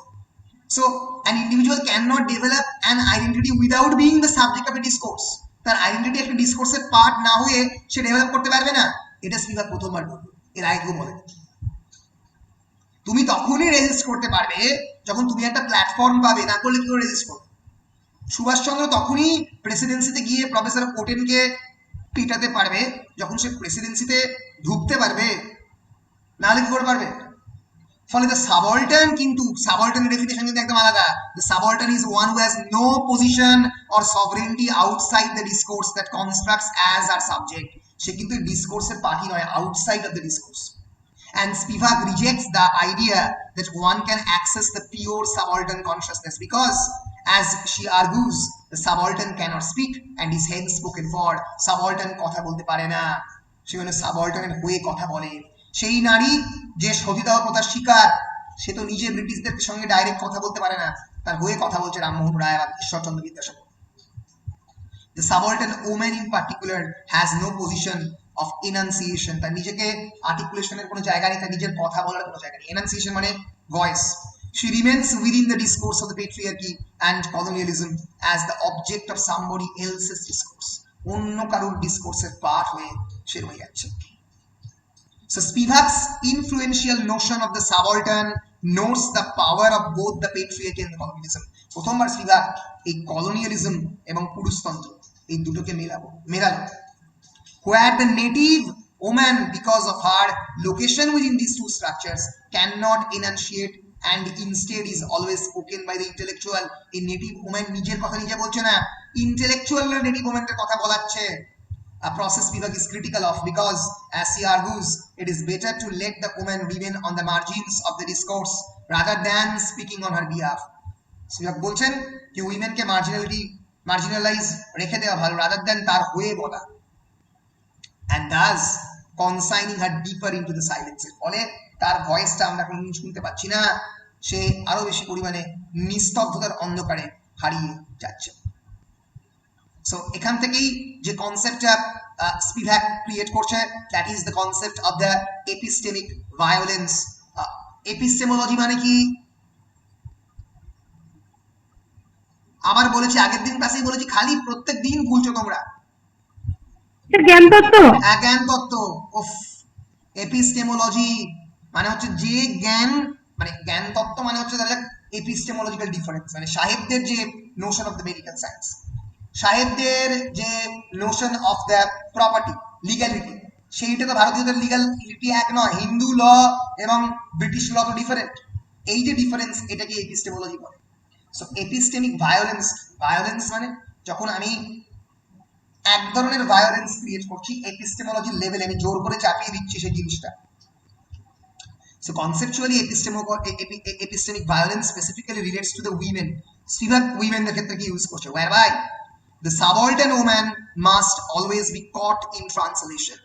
So an individual can not develop an identity without being the subject of A discourse. তার আইডেন্টিটি একটা ডিসকোর্সের পার্ট না হয়ে সে ডেভেলপ করতে পারবে না। এটা স্পিভাক প্রথমবার বলবে, এর আগে কেউ বলে। তুমি তখনই রেজিস্ট করতে পারবে যখন তুমি একটা প্ল্যাটফর্ম পাবে, না করলে কি করে রেজিস্ট করবে? সুভাষচন্দ্র তখনই প্রেসিডেন্সিতে গিয়ে প্রফেসর কোটেনকে পিটাতে পারবে যখন সে প্রেসিডেন্সিতে ঢুকতে পারবে, নাহলে কি করে পারবে? ফলে দ্য সাবঅল্টার্ন, কিন্তু সাবঅল্টার্নের ডেফিনেশন কিন্তু একদম আলাদা। The subaltern is one who has no position or sovereignty outside the discourse that constructs as our subject. সে কিন্তু ডিসকোর্সের পার্টি নয়, outside of the discourse. And Spivak rejects the idea that one can access the pure subaltern consciousness because, as she argues, the subaltern cannot speak and is hence spoken for. Subaltern কথা বলতে পারে না, সে মানে সাবঅল্টার্নের হয়ে কথা বলে। সেই নারী যে সতীদাহ প্রথার শিকার, সে তো নিজে ব্রিটিশদের সঙ্গে ডাইরেক্ট কথা বলতে পারে না, তার হয়ে কথা বলছে রামমোহন রায় আর Ishwarchandra Vidyasagar. The subaltern woman in particular has no position of enunciation. তার নিজেকে আর্টিকুলেশনের কোনো জায়গা নেই, তার নিজের কথা বলার কোনো জায়গা নেই। এনাউন্সিয়েশন মানে voice. She remains within the discourse of the patriarchy and colonialism as the object of somebody else's discourse. অন্য কারোর ডিসকোর্সের পার্ট হয়ে সে রয়ে যাচ্ছে। So Spivak's influential notion of the subaltern notes the power of both the patriarchy and the colonialism. প্রথমবার Spivak এই colonialism এবং পুরুষতন্ত্র এই দুটোকে মেলালো। Where the native woman, because of her location within these two structures, cannot enunciate and instead is always spoken by the intellectual. A native woman নিজের কথা নিজে বলছে না, intellectual native woman এর কথা বলাচ্ছে। A process Spivak is critical of, because as he argues, it is better to let the woman remain on the margins of the discourse rather than speaking on her behalf. Spivak বলছেন যে উইমেনকে marginalise রেখে দেওয়া ভালো, rather than তার হয়ে বলা, and thus consigning her deeper into the silence. ফলে তার ভয়েসটা আমরা কোনোদিন শুনতে পাচ্ছি না, সে আরো বেশি পরিমাণে নিস্তব্ধতার অন্ধকারে হারিয়ে যাচ্ছে। সো এখান থেকেই যে কনসেপ্টটা স্পিভাক ক্রিয়েট করছে, that is the concept of the epistemic violence. Epistemology মানে কি? আবার বলেছি, আগের দিন ক্লাসেই বলেছি, খালি প্রত্যেক দিন ভুলছো তোমরা। জ্ঞান তত্ত্ব, জ্ঞান তত্ত্ব। এপিস্টেমোলজি মানে হচ্ছে যে জ্ঞান, মানে জ্ঞান তত্ত্ব মানে হচ্ছে এপিস্টেমোলজিক্যাল ডিফারেন্স, মানে সাহেবদের যে Notion of the medical science, সাহেবদের যে Notion of the property legality, সেইটা তো ভারতীয়দের লিগ্যালিটি এক নয়, হিন্দু ল এবং ব্রিটিশ ল তো ডিফারেন্ট। এই যে ডিফারেন্স, এটাকে এপিস্টেমোলজি বলে। সো এপিস্টেমিক ভায়োলেন্স, ভায়োলেন্স মানে যখন আমি এক ধরনের ভায়োলেন্স ক্রিয়েট করছি এপিস্টেমোলজির লেভেলে, আমি জোর করে চাপিয়ে দিচ্ছি সেই জিনিসটা। So conceptually, epistemic violence specifically relates to the women. Spivak women দের ক্ষেত্রে কি ইউজ করছে, whereby the subaltern woman must always be caught in translation.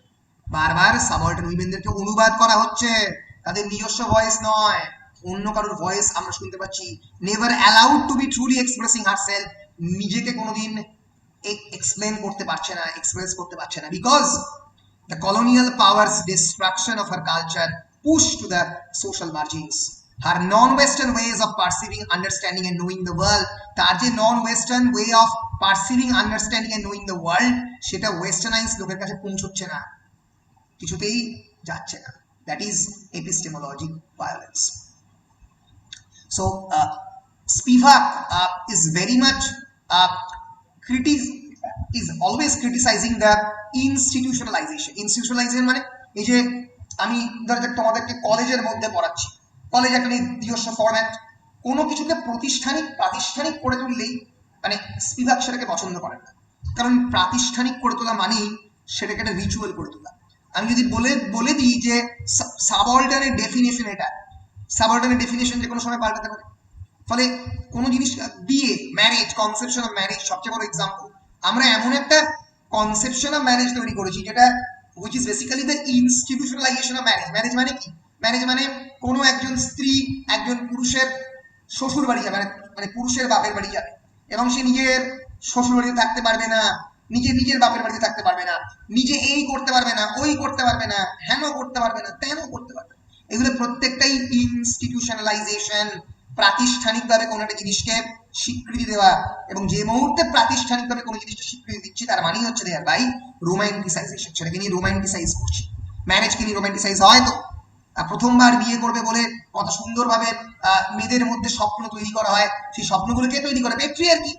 বারবার subaltern women দেরকে অনুবাদ করা হচ্ছে, তাদের নিজস্ব ভয়েস নয়, অন্য কারোর ভয়েস আমরা শুনতে পাচ্ছি। never allowed to be truly expressing herself, নিজেকে কোনোদিন এক্সপ্লেন করতে পারছে না, এক্সপ্রেস করতে পারছে না, because the colonial powers destruction of her culture pushed to the social margins. Her non-Western ways of perceiving, understanding and knowing the world, তার যে non-Western way of perceiving, understanding and knowing the world, সেটা westernized লোকের কাছে পৌঁছচ্ছে না, কিছুতেই যাচ্ছে না। That is epistemologic violence. So Spivak is very much is always criticizing the institutionalization. Institutionalization মানে এই যে আমি ধরো তোমাদেরকে কলেজের মধ্যে পড়াচ্ছি, কলেজ একটা নিজস্ব ফরম্যাট, কোনো কিছুকে প্রাতিষ্ঠানিক করে তুললেই মানে স্পিভাক সেটাকে পছন্দ করেন না, কারণ প্রাতিষ্ঠানিক করে তোলা মানেই সেটাকে একটা রিচুয়াল করে তোলা। আমি যদি বলে দিই যে সাবঅর্ডিনেট ডেফিনেশন, এটা সাবঅর্ডিনেট ডেফিনেশন যে কোনো সময় পাল্টাতে পারে, ফলে কোনো জিনিস, বিয়ে, ম্যারেজ, কনসেপশন অফ ম্যারেজ সবচেয়ে বড় এক্সাম্পল। আমরা এমন একটা কনসেপশন অফ ম্যারেজ তৈরি করেছি যেটা which is basically the institutionalization of marriage. Marriage মানে কি? ম্যারেজ মানে কোনো একজন স্ত্রী একজন পুরুষের শ্বশুর বাড়ি যাবে, মানে পুরুষের বাপের বাড়ি যাবে, এবং সে নিজের শ্বশুর বাড়িতে থাকতে পারবে না, নিজের বাপের বাড়িতে থাকতে পারবে না, নিজে এই করতে পারবে না, ওই করতে পারবে না, হেন করতে পারবে না, তেন করতে পারবে না। এগুলো প্রত্যেকটাই ইনস্টিটিউশনালাইজেশন, প্রাতিষ্ঠানিকভাবে কোনো একটা জিনিসকে স্বীকৃতি দেওয়া, এবং যে মুহূর্তে প্রাতিষ্ঠানিকভাবে কোনো জিনিসকে স্বীকৃতি দিচ্ছি তার মানেই হচ্ছে দেয়ার বাই রোমান্টিসাইজেশন, সেটাকে নিয়ে রোমান্টিসাইজ করছি। ম্যারেজকে নিয়ে রোমান্টিসাইজ হয় তো, প্রথমবার বিয়ে করবে বলে কত সুন্দরভাবে মেয়েদের মধ্যে স্বপ্ন তৈরি করা হয়, সেই স্বপ্নগুলোকে তৈরি করে পেট্রিয়ার্কি।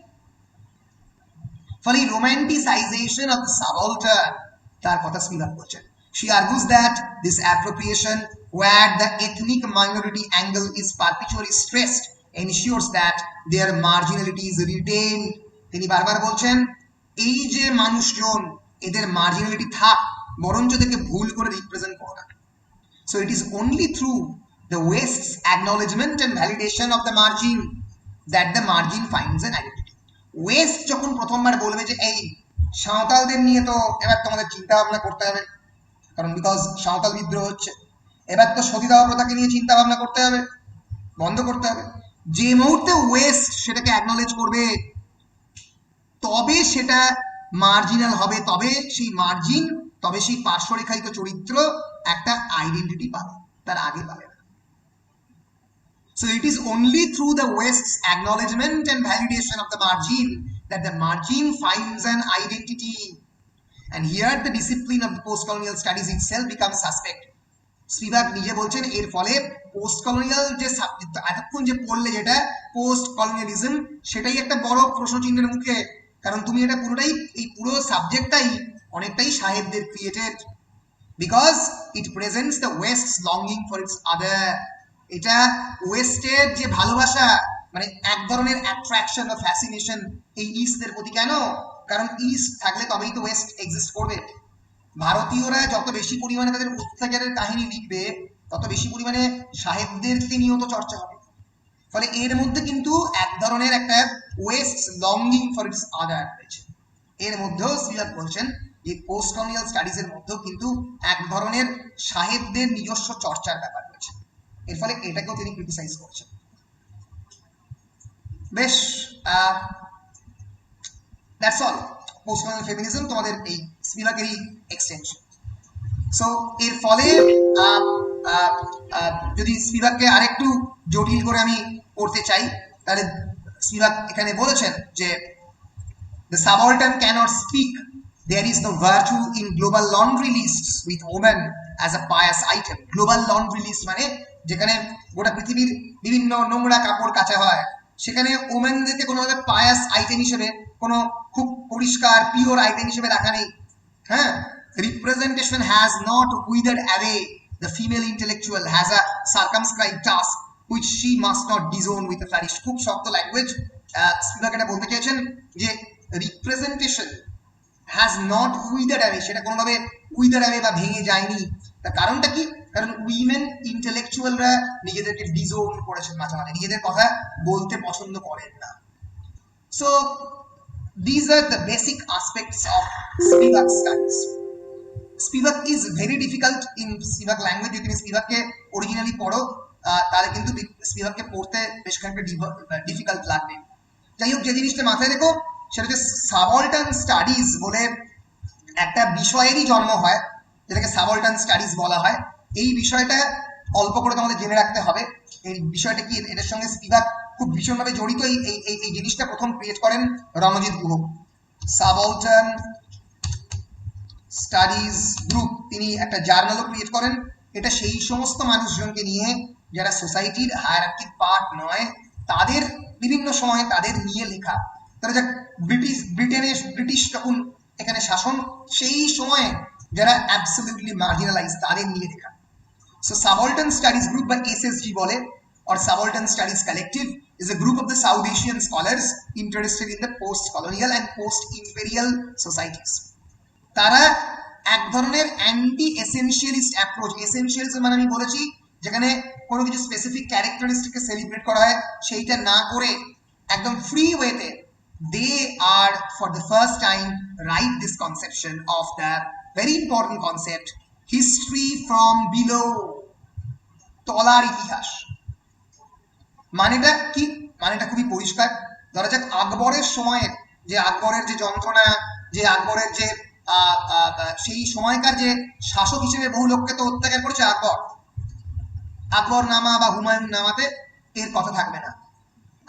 ফলে রোমান্টিসাইজেশন অফ দ্য সাবঅল্টার্ন, তার কথা স্পিভাক বলছেন। She argues that this appropriation, where the ethnic minority angle is perpetually stressed, ensures that their marginality is retained. তিনি বারবার বলছেন এই যে মানুষজন, এদের মার্জিনালিটি থাক, বরঞ্চ এদেরকে ভুল করে রিপ্রেজেন্ট করো না। So it is only through the West's acknowledgement and validation of the margin that the margin finds an identity. West যখন প্রথমবার বলবে যে এই সাঁওতালদের নিয়ে তো এবার তোমাদের চিন্তা ভাবনা করতে হবে, কারণ বিকজ সাঁওতাল বিদ্রোহ হচ্ছে, এবার তো সতীদাহ প্রথাকে নিয়ে চিন্তা ভাবনা করতে হবে, বন্ধ করতে হবে, যে মুহূর্তে ওয়েস্ট সেটাকে অ্যাকনলেজ করবে তবে সেটা মার্জিনাল হবে, তবে সেই মার্জিন, তবে সেই পার্শ্বরেখায়িত চরিত্র একটা আইডেন্টিটি পাবে, তার আগে পাবে না। So it is only through the West's acknowledgement and validation of the margin that the margin finds an identity. And here the discipline of the postcolonial studies itself becomes suspect. Spivak নিজে বলছেন এর ফলে পোস্টকলোনিয়াল যে subject এতক্ষণ যে পড়লে, যেটা post colonialism, সেটাই একটা বড় প্রশ্নচিহ্নের মুখে, কারণ তুমি এটা পুরোটাই, এই পুরো সাবজেক্টটাই অনেকটাই সাহেবদের created, because it presents the West's longing for its other এটা ওয়েস্টের যে ভালোবাসা, মানে এক ধরনের অ্যাট্রাকশন বা ফ্যাসিনেশন এই ইস্টদের প্রতি। কেন? কারণ ইস্ট থাকলে তবেই তো ওয়েস্ট এক্সিস্ট করবে। ভারতীয়রা যত বেশি পরিমাণে তাদের অত্যাচারের কাহিনী লিখবে, তত বেশি পরিমাণে সাহেবদেরকে নিয়েও তো চর্চা হবে। ফলে এর মধ্যে কিন্তু এক ধরনের একটা ওয়েস্ট লঙ্গিং ফর ইটস আদার রয়েছে। এর মধ্যেও স্পিভাক বলছেন যে পোস্ট কলোনিয়াল স্টাডিজ এর মধ্যেও কিন্তু এক ধরনের সাহেবদের নিজস্ব চর্চার ব্যাপার রয়েছে। এর ফলে এটাকেও তিনি ক্রিটিসাইজ করছেন। বেশ, that's all. Post colonial feminism তোমাদের এই স্পিভাকেরই এক্সটেনশন। সো এর ফলে যদি স্পিভাককে আরেকটু জটিল করে আমি পড়তে চাই, তাহলে স্পিভাক এখানে বলেছেন যে the subaltern cannot speak. There is no virtue in global laundry lists with women as a pious item. Global laundry list মানে যেখানে গোটা পৃথিবীর বিভিন্ন নোংরা কাপড় কাচা হয়, সেখানে ওমেনদেরকে কোনোভাবে পায়াস আইটেম হিসেবে, কোনো খুব পরিষ্কার পিওর আইটেম হিসেবে রাখা নেই। হ্যাঁ, representation has not withered away. The female intellectual has a circumscribed task which she must not disown with a flourish. খুব শক্ত ল্যাঙ্গুয়েজ। স্পিভাক এটা বলতে চেয়েছেন যে representation has not wither away, সেটা কোনোভাবে উইদার অ্যাওয়ে বা ভেঙে যায়নি। তার কারণটা কি? কারণ উইমেন ইন্টেলেকচুয়ালরা নিজেদেরকে ডিজোন করেছেন, মাঝে মাঝে নিজেদের কথা বলতে পছন্দ করেন না। So these are the basic aspects of Spivak studies. Spivak is very difficult in Spivak language. যদি তুমি স্পিভাককে অরিজিনালি পড়ো, তাহলে কিন্তু স্পিভাককে পড়তে বেশ খানিকটা ডিফিকাল্ট লাগবে। যাই হোক, যে জিনিসটা মাথায় রেখো সেটা হচ্ছে সাবঅল্টার্ন স্টাডিজ বলে একটা বিষয়েরই জন্ম হয়, যেটাকে সাবঅল্টার্ন স্টাডিজ বলা হয়। এই বিষয়টা অল্প করে তোমাদের জেনে রাখতে হবে। এই বিষয়টা কি, এটার সঙ্গে স্পিভাক খুব ভীষণভাবে জড়িত। এই জিনিসটা প্রথম ক্রিয়েট করেন Ranajit Guha. Subaltern studies group, তিনি একটা জার্নালও ক্রিয়েট করেন। এটা সেই সমস্ত মানুষজনকে নিয়ে যারা সোসাইটির হায়ারার্কির পার্ট নয়, তাদের বিভিন্ন সময়ে তাদের নিয়ে লেখা। তারা যা ব্রিটিশ যখন এখানে শাসন, সেই সময়ে যারা অ্যাবসলিউটলি মার্জিনালাইজ, তাদের নিয়ে লেখা। So Subaltern Studies Group by SSG বলে, or Subaltern Studies Collective, is a group of the South Asian scholars interested in the post-colonial and post-imperial societies. তারা এক ধরনের অ্যান্টি এসেনশিয়ালিস্ট অ্যাপ্রোচ, এসেনশিয়ালিজম মানে আমি বলেছি যেখানে কোনো কিছু স্পেসিফিক ক্যারেক্টারিস্টিককে সেলিব্রেট করা হয়, সেইটা না করে একদম ফ্রি ওয়েতে they are for the first time write this conception of the very important concept history from below. তলার ইতিহাস মানেটা কি? মানেটা খুবই পরিষ্কার। ধরা যাক আকবরের সময়ের যে যন্ত্রণা, যে আকবরের যে সেই সময়কার যে শাসক হিসেবে বহু লোককে তো অত্যাচার করেছে আকবর নামা বা হুমায়ুন নামাতে এর কথা থাকবে না।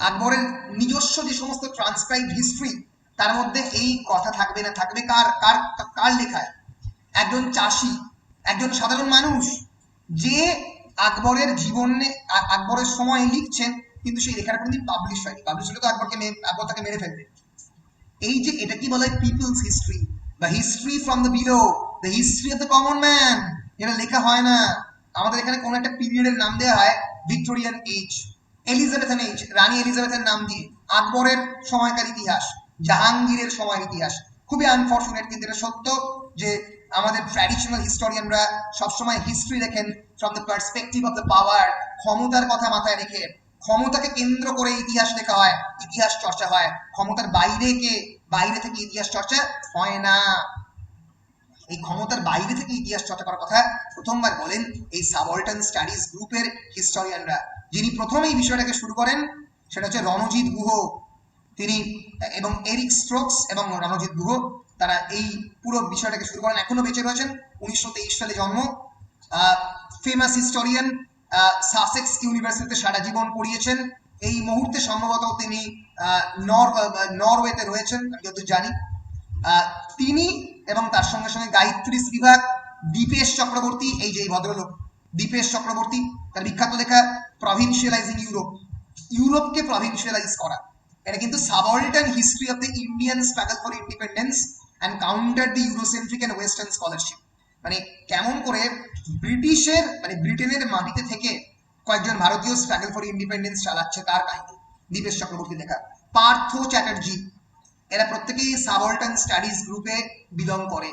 আকবরের নিজস্ব যে সমস্ত ট্রান্সক্রাইব হিস্ট্রি, তার মধ্যে এই কথা থাকবে না। থাকবে কার কার কার লেখায়? একজন চাষি, একজন সাধারণ মানুষ, যে আকবরের জীবনে আকবরের সময় লিখছেন, কিন্তু সেই লেখাটা কোনোদিন পাবলিশ হয়নি। পাবলিশ হলে তো আকবর তাকে মেরে ফেলবে। এই যে এটা কি বলা হয় পিপলস হিস্ট্রি বা history from the below, the history of the common man, যেটা লেখা হয় না। আমাদের এখানে কোনো একটা পিরিয়ডের নাম দেওয়া হয় ভিক্টোরিয়ান এজ, এলিজাবেথান এজ, রানী এলিজাবেথের নাম দিয়ে। আকবরের সময়কার ইতিহাস, জাহাঙ্গীরের সময়ের ইতিহাস। খুবই আনফর্চুনেট, কিন্তু এটা সত্য যে আমাদের ট্র্যাডিশনাল হিস্টোরিয়ানরা সবসময় হিস্ট্রি লেখেন from the perspective of the power, ক্ষমতার কথা মাথায় রেখে। ক্ষমতাকে কেন্দ্র করে ইতিহাস লেখা হয়, ইতিহাস চর্চা হয়। ক্ষমতার বাইরে থেকে ইতিহাস চর্চা হয় না। এই ক্ষমতার বাইরে থেকে ইতিহাস চর্চা করার কথা প্রথমবার বলেন এই সাবঅল্টার্ন স্টাডিজ গ্রুপের হিস্টোরিয়ানরা। যিনি প্রথম এই বিষয়টাকে শুরু করেন সেটা হচ্ছে রণজিৎ গুহ। তিনি এবং এরিক স্ট্রোকস এবং রণজিৎ গুহ, তারা এই পুরো বিষয়টাকে শুরু করেন। এখনো বেঁচে রয়েছেন, 1923 সালে জন্ম। ফেমাস হিস্টোরিয়ান, সাসেক্স ইউনিভার্সিটিতে সারা জীবন পড়িয়েছেন। এই মুহূর্তে সম্ভবত তিনি নরওয়েতে রয়েছেন, আমি যতদূর জানি। তিনি এবং তার সঙ্গে সঙ্গে গায়ত্রী স্পিভাক, দীপেশ চক্রবর্তী, এই যে ভদ্রলোক দীপেশ চক্রবর্তী, তার বিখ্যাত লেখা প্রভিনশিয়ালাইজিং ইউরোপ, ইউরোপকে প্রভিনশিয়ালাইজ করা। এটা কিন্তু subaltern history of the Indian struggle for independence and counter the Eurocentric and western scholarship. মানে কেমন করে ব্রিটেনের মাটিতে থেকে কয়েকজন ভারতীয় স্ট্রাগল ফর ইন্ডিপেন্ডেন্স চালাচ্ছে তার কাহিনী, দীপেশ চক্রবর্তী লেখা। পার্থ চ্যাটার্জি, এরা প্রত্যেকেই সাবঅল্টার্ন স্টাডিজ গ্রুপে বিলং করে।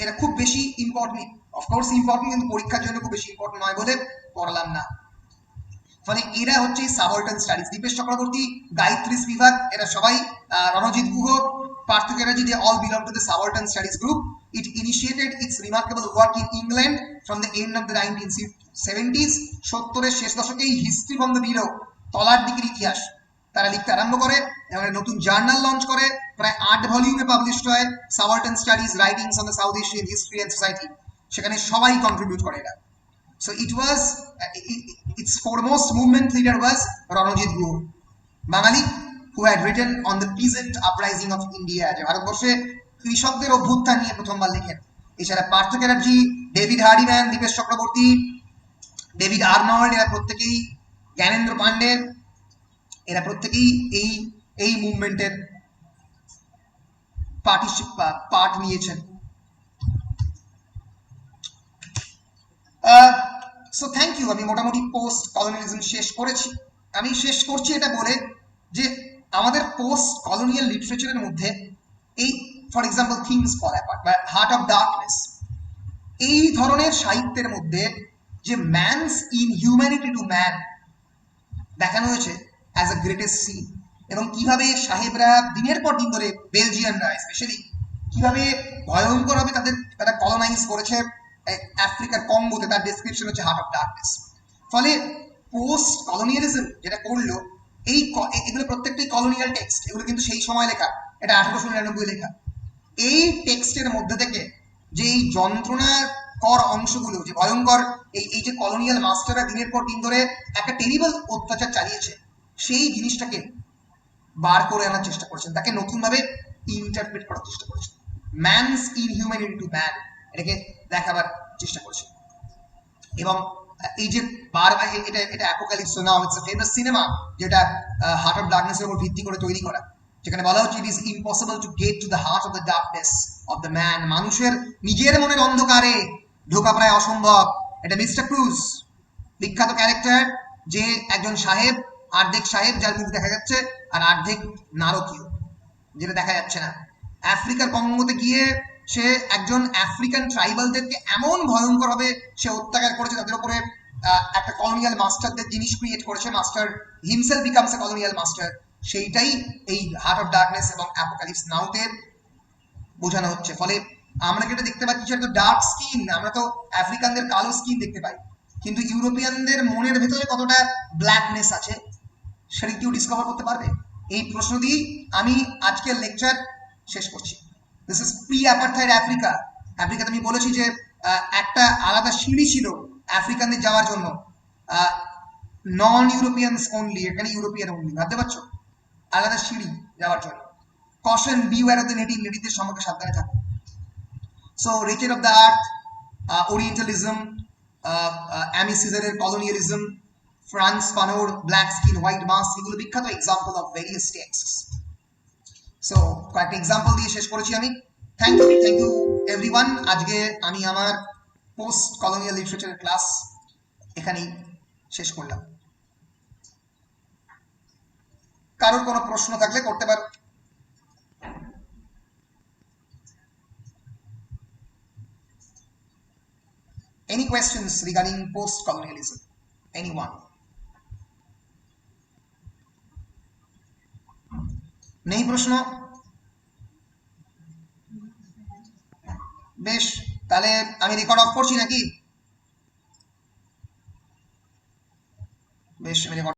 এরা খুব বেশি ইম্পর্টেন্ট, অফকোর্স ইম্পর্টেন্ট, কিন্তু পরীক্ষার জন্য খুব বেশি ইম্পর্টেন্ট নয় বলে পড়ালাম না। ফলে এরা হচ্ছে subaltern studies. Dipesh Chakraborty, Gayatri Spivak, এরা সবাই, Ranjit Guha, Partha Chatterjee, they all belong to the subaltern studies group. It initiated its remarkable work in England from the end of the 1970s. 70-এর শেষ দশকেই হিস্ট্রি ফ্রম দ্য বিলো, তলার দিকের ইতিহাস, তারা লিখতে আরম্ভ করে এবং নতুন জার্নাল লঞ্চ করে। প্রায় 8 ভলিউমে পাবলিশড হয় subaltern studies writings on the south Asian history and society. সেখানে সবাই কন্ট্রিবিউট করে এরা। So it was, its foremost movement leader was Ranojit Guh, Bangali, who had written on the peasant uprising of India, যে ভারতবর্ষে কৃষকদের অভ্যুত্থান নিয়ে প্রথমবার লেখেন। এছাড়া Partha Chatterjee, David Hardiman, Dipesh Chakrabarty, David Arnold, এরা প্রত্যেকেই, জ্ঞানেন্দ্র পান্ডে, এরা প্রত্যেকেই এই মুভমেন্টের পার্ট নিয়েছেন। So thank you. আমি মোটামুটি পোস্ট কলোনিয়ালিজম শেষ করেছি। আমি শেষ করছি এটা বলে যে আমাদের পোস্ট কলোনিয়াল লিটারেচারের মধ্যে এই, for example, things fall apart বা হার্ট অফ ডার্কনেস, এই ধরনের সাহিত্যের মধ্যে যে ম্যানস ইনহিউম্যানিটি টু ম্যান দেখানো হয়েছে অ্যাজ আ গ্রেটেস্ট সিন, এবং কিভাবে সাহেবরা দিনের পর দিন ধরে, বেলজিয়ানরা স্পেশালি, কিভাবে ভয়ঙ্করভাবে তারা কলোনাইজ করেছে আফ্রিকার কঙ্গোতে, তার ডেসক্রিপশন হচ্ছে হার্ট অফ ডার্কনেস। ফলে পোস্ট কলোনিয়ালিজম যেটা করলো, এগুলো প্রত্যেকটাই কলোনিয়াল টেক্সট, এগুলো কিন্তু সেই সময় লেখা, এটা 1899 লেখা। এই টেক্সটের মধ্যে থেকে যে এই যন্ত্রণাকর অংশগুলো, যে ভয়ঙ্কর এই যে কলোনিয়াল মাস্টাররা দিনের পর দিন ধরে একটা টেরিবল অত্যাচার চালিয়েছে, সেই জিনিসটাকে বার করে আনার চেষ্টা করছেন, তাকে নতুনভাবে ইন্টারপ্রেট করার চেষ্টা করছেন। ম্যানস ইনহিউম্যানিটি টু ম্যান, এটাকে দেখাবার চেষ্টা করছেন। এবং এই যে বারবার এটা apocalypse now, it's a famous cinema, যেটা হার্ট অফ ডার্কনেসের উপর ভিত্তি করে তৈরি করা, যেখানে বলা হচ্ছে it is impossible to get to the heart of the darkness of the man. মানুষের নিজের মনের অন্ধকারে ঢোকা প্রায় অসম্ভব। এটা মিস্টার ক্রুজ, বিখ্যাত ক্যারেক্টার, যে একজন সাহেব, অর্ধেক সাহেব যার মুখ দেখা যাচ্ছে, আর অর্ধেক নারকীয় যেটা দেখা যাচ্ছে না। আফ্রিকার কঙ্গোতে গিয়ে সে একজন আফ্রিকান ট্রাইবালদেরকে এমন ভয়ঙ্কর ভাবে সে অত্যাচার করেছে, তাদের উপরে একটা কলোনিয়াল মাস্টারদের জিনিস ক্রিয়েট করেছে, master himself becomes a colonial master. সেইটাই এই হার্ট অফ ডার্কনেস এবং অ্যাপোক্যালিপস নাওতে বোঝানো হচ্ছে। ফলে আমরা যেটা দেখতে পাচ্ছি সেটা তো ডার্ক স্কিন, আমরা তো আফ্রিকানদের কালো স্কিন দেখতে পাই, কিন্তু ইউরোপিয়ানদের মনের ভেতরে কতটা ব্ল্যাকনেস আছে সেটা কেউ ডিসকভার করতে পারবে? এই প্রশ্ন দিয়েই আমি আজকের লেকচার শেষ করছি। This is pre apartheid Africa. আফ্রিকাতে আমি বলেছি যে একটা আলাদা সিঁড়ি ছিল আফ্রিকানদের যাওয়ার জন্য, নন ইউরোপিয়ানস অনলি, এখানে ইউরোপিয়ান অনলি, ভাবতে পারছো? আলাদা সিঁড়ি যাওয়ার জন্য। Caution, beware of the native, নেটিভদের সম্পর্কে সাবধানে থাকো। So wretched of the earth, orientalism, Aime সিজারের কলোনিয়ালিজম, ফ্রান্স ফানোর ব্ল্যাক স্কিন হোয়াইট মাস্ক, এগুলো বিখ্যাত example of various texts. So কয়েকটা এক্সাম্পল দিয়ে শেষ করেছি আমি। Thank you everyone. আজকে আমি আমার পোস্ট কলোনিয়াল লিটারেচারের ক্লাস এখানেই শেষ করলাম। কারোর কোনো প্রশ্ন থাকলে করতে পারো। Any questions regarding post-colonialism? Anyone? নেই প্রশ্ন? বেশ, তাহলে আমি রেকর্ড অফ করছি নাকি? বেশ, আমি রেকর্ড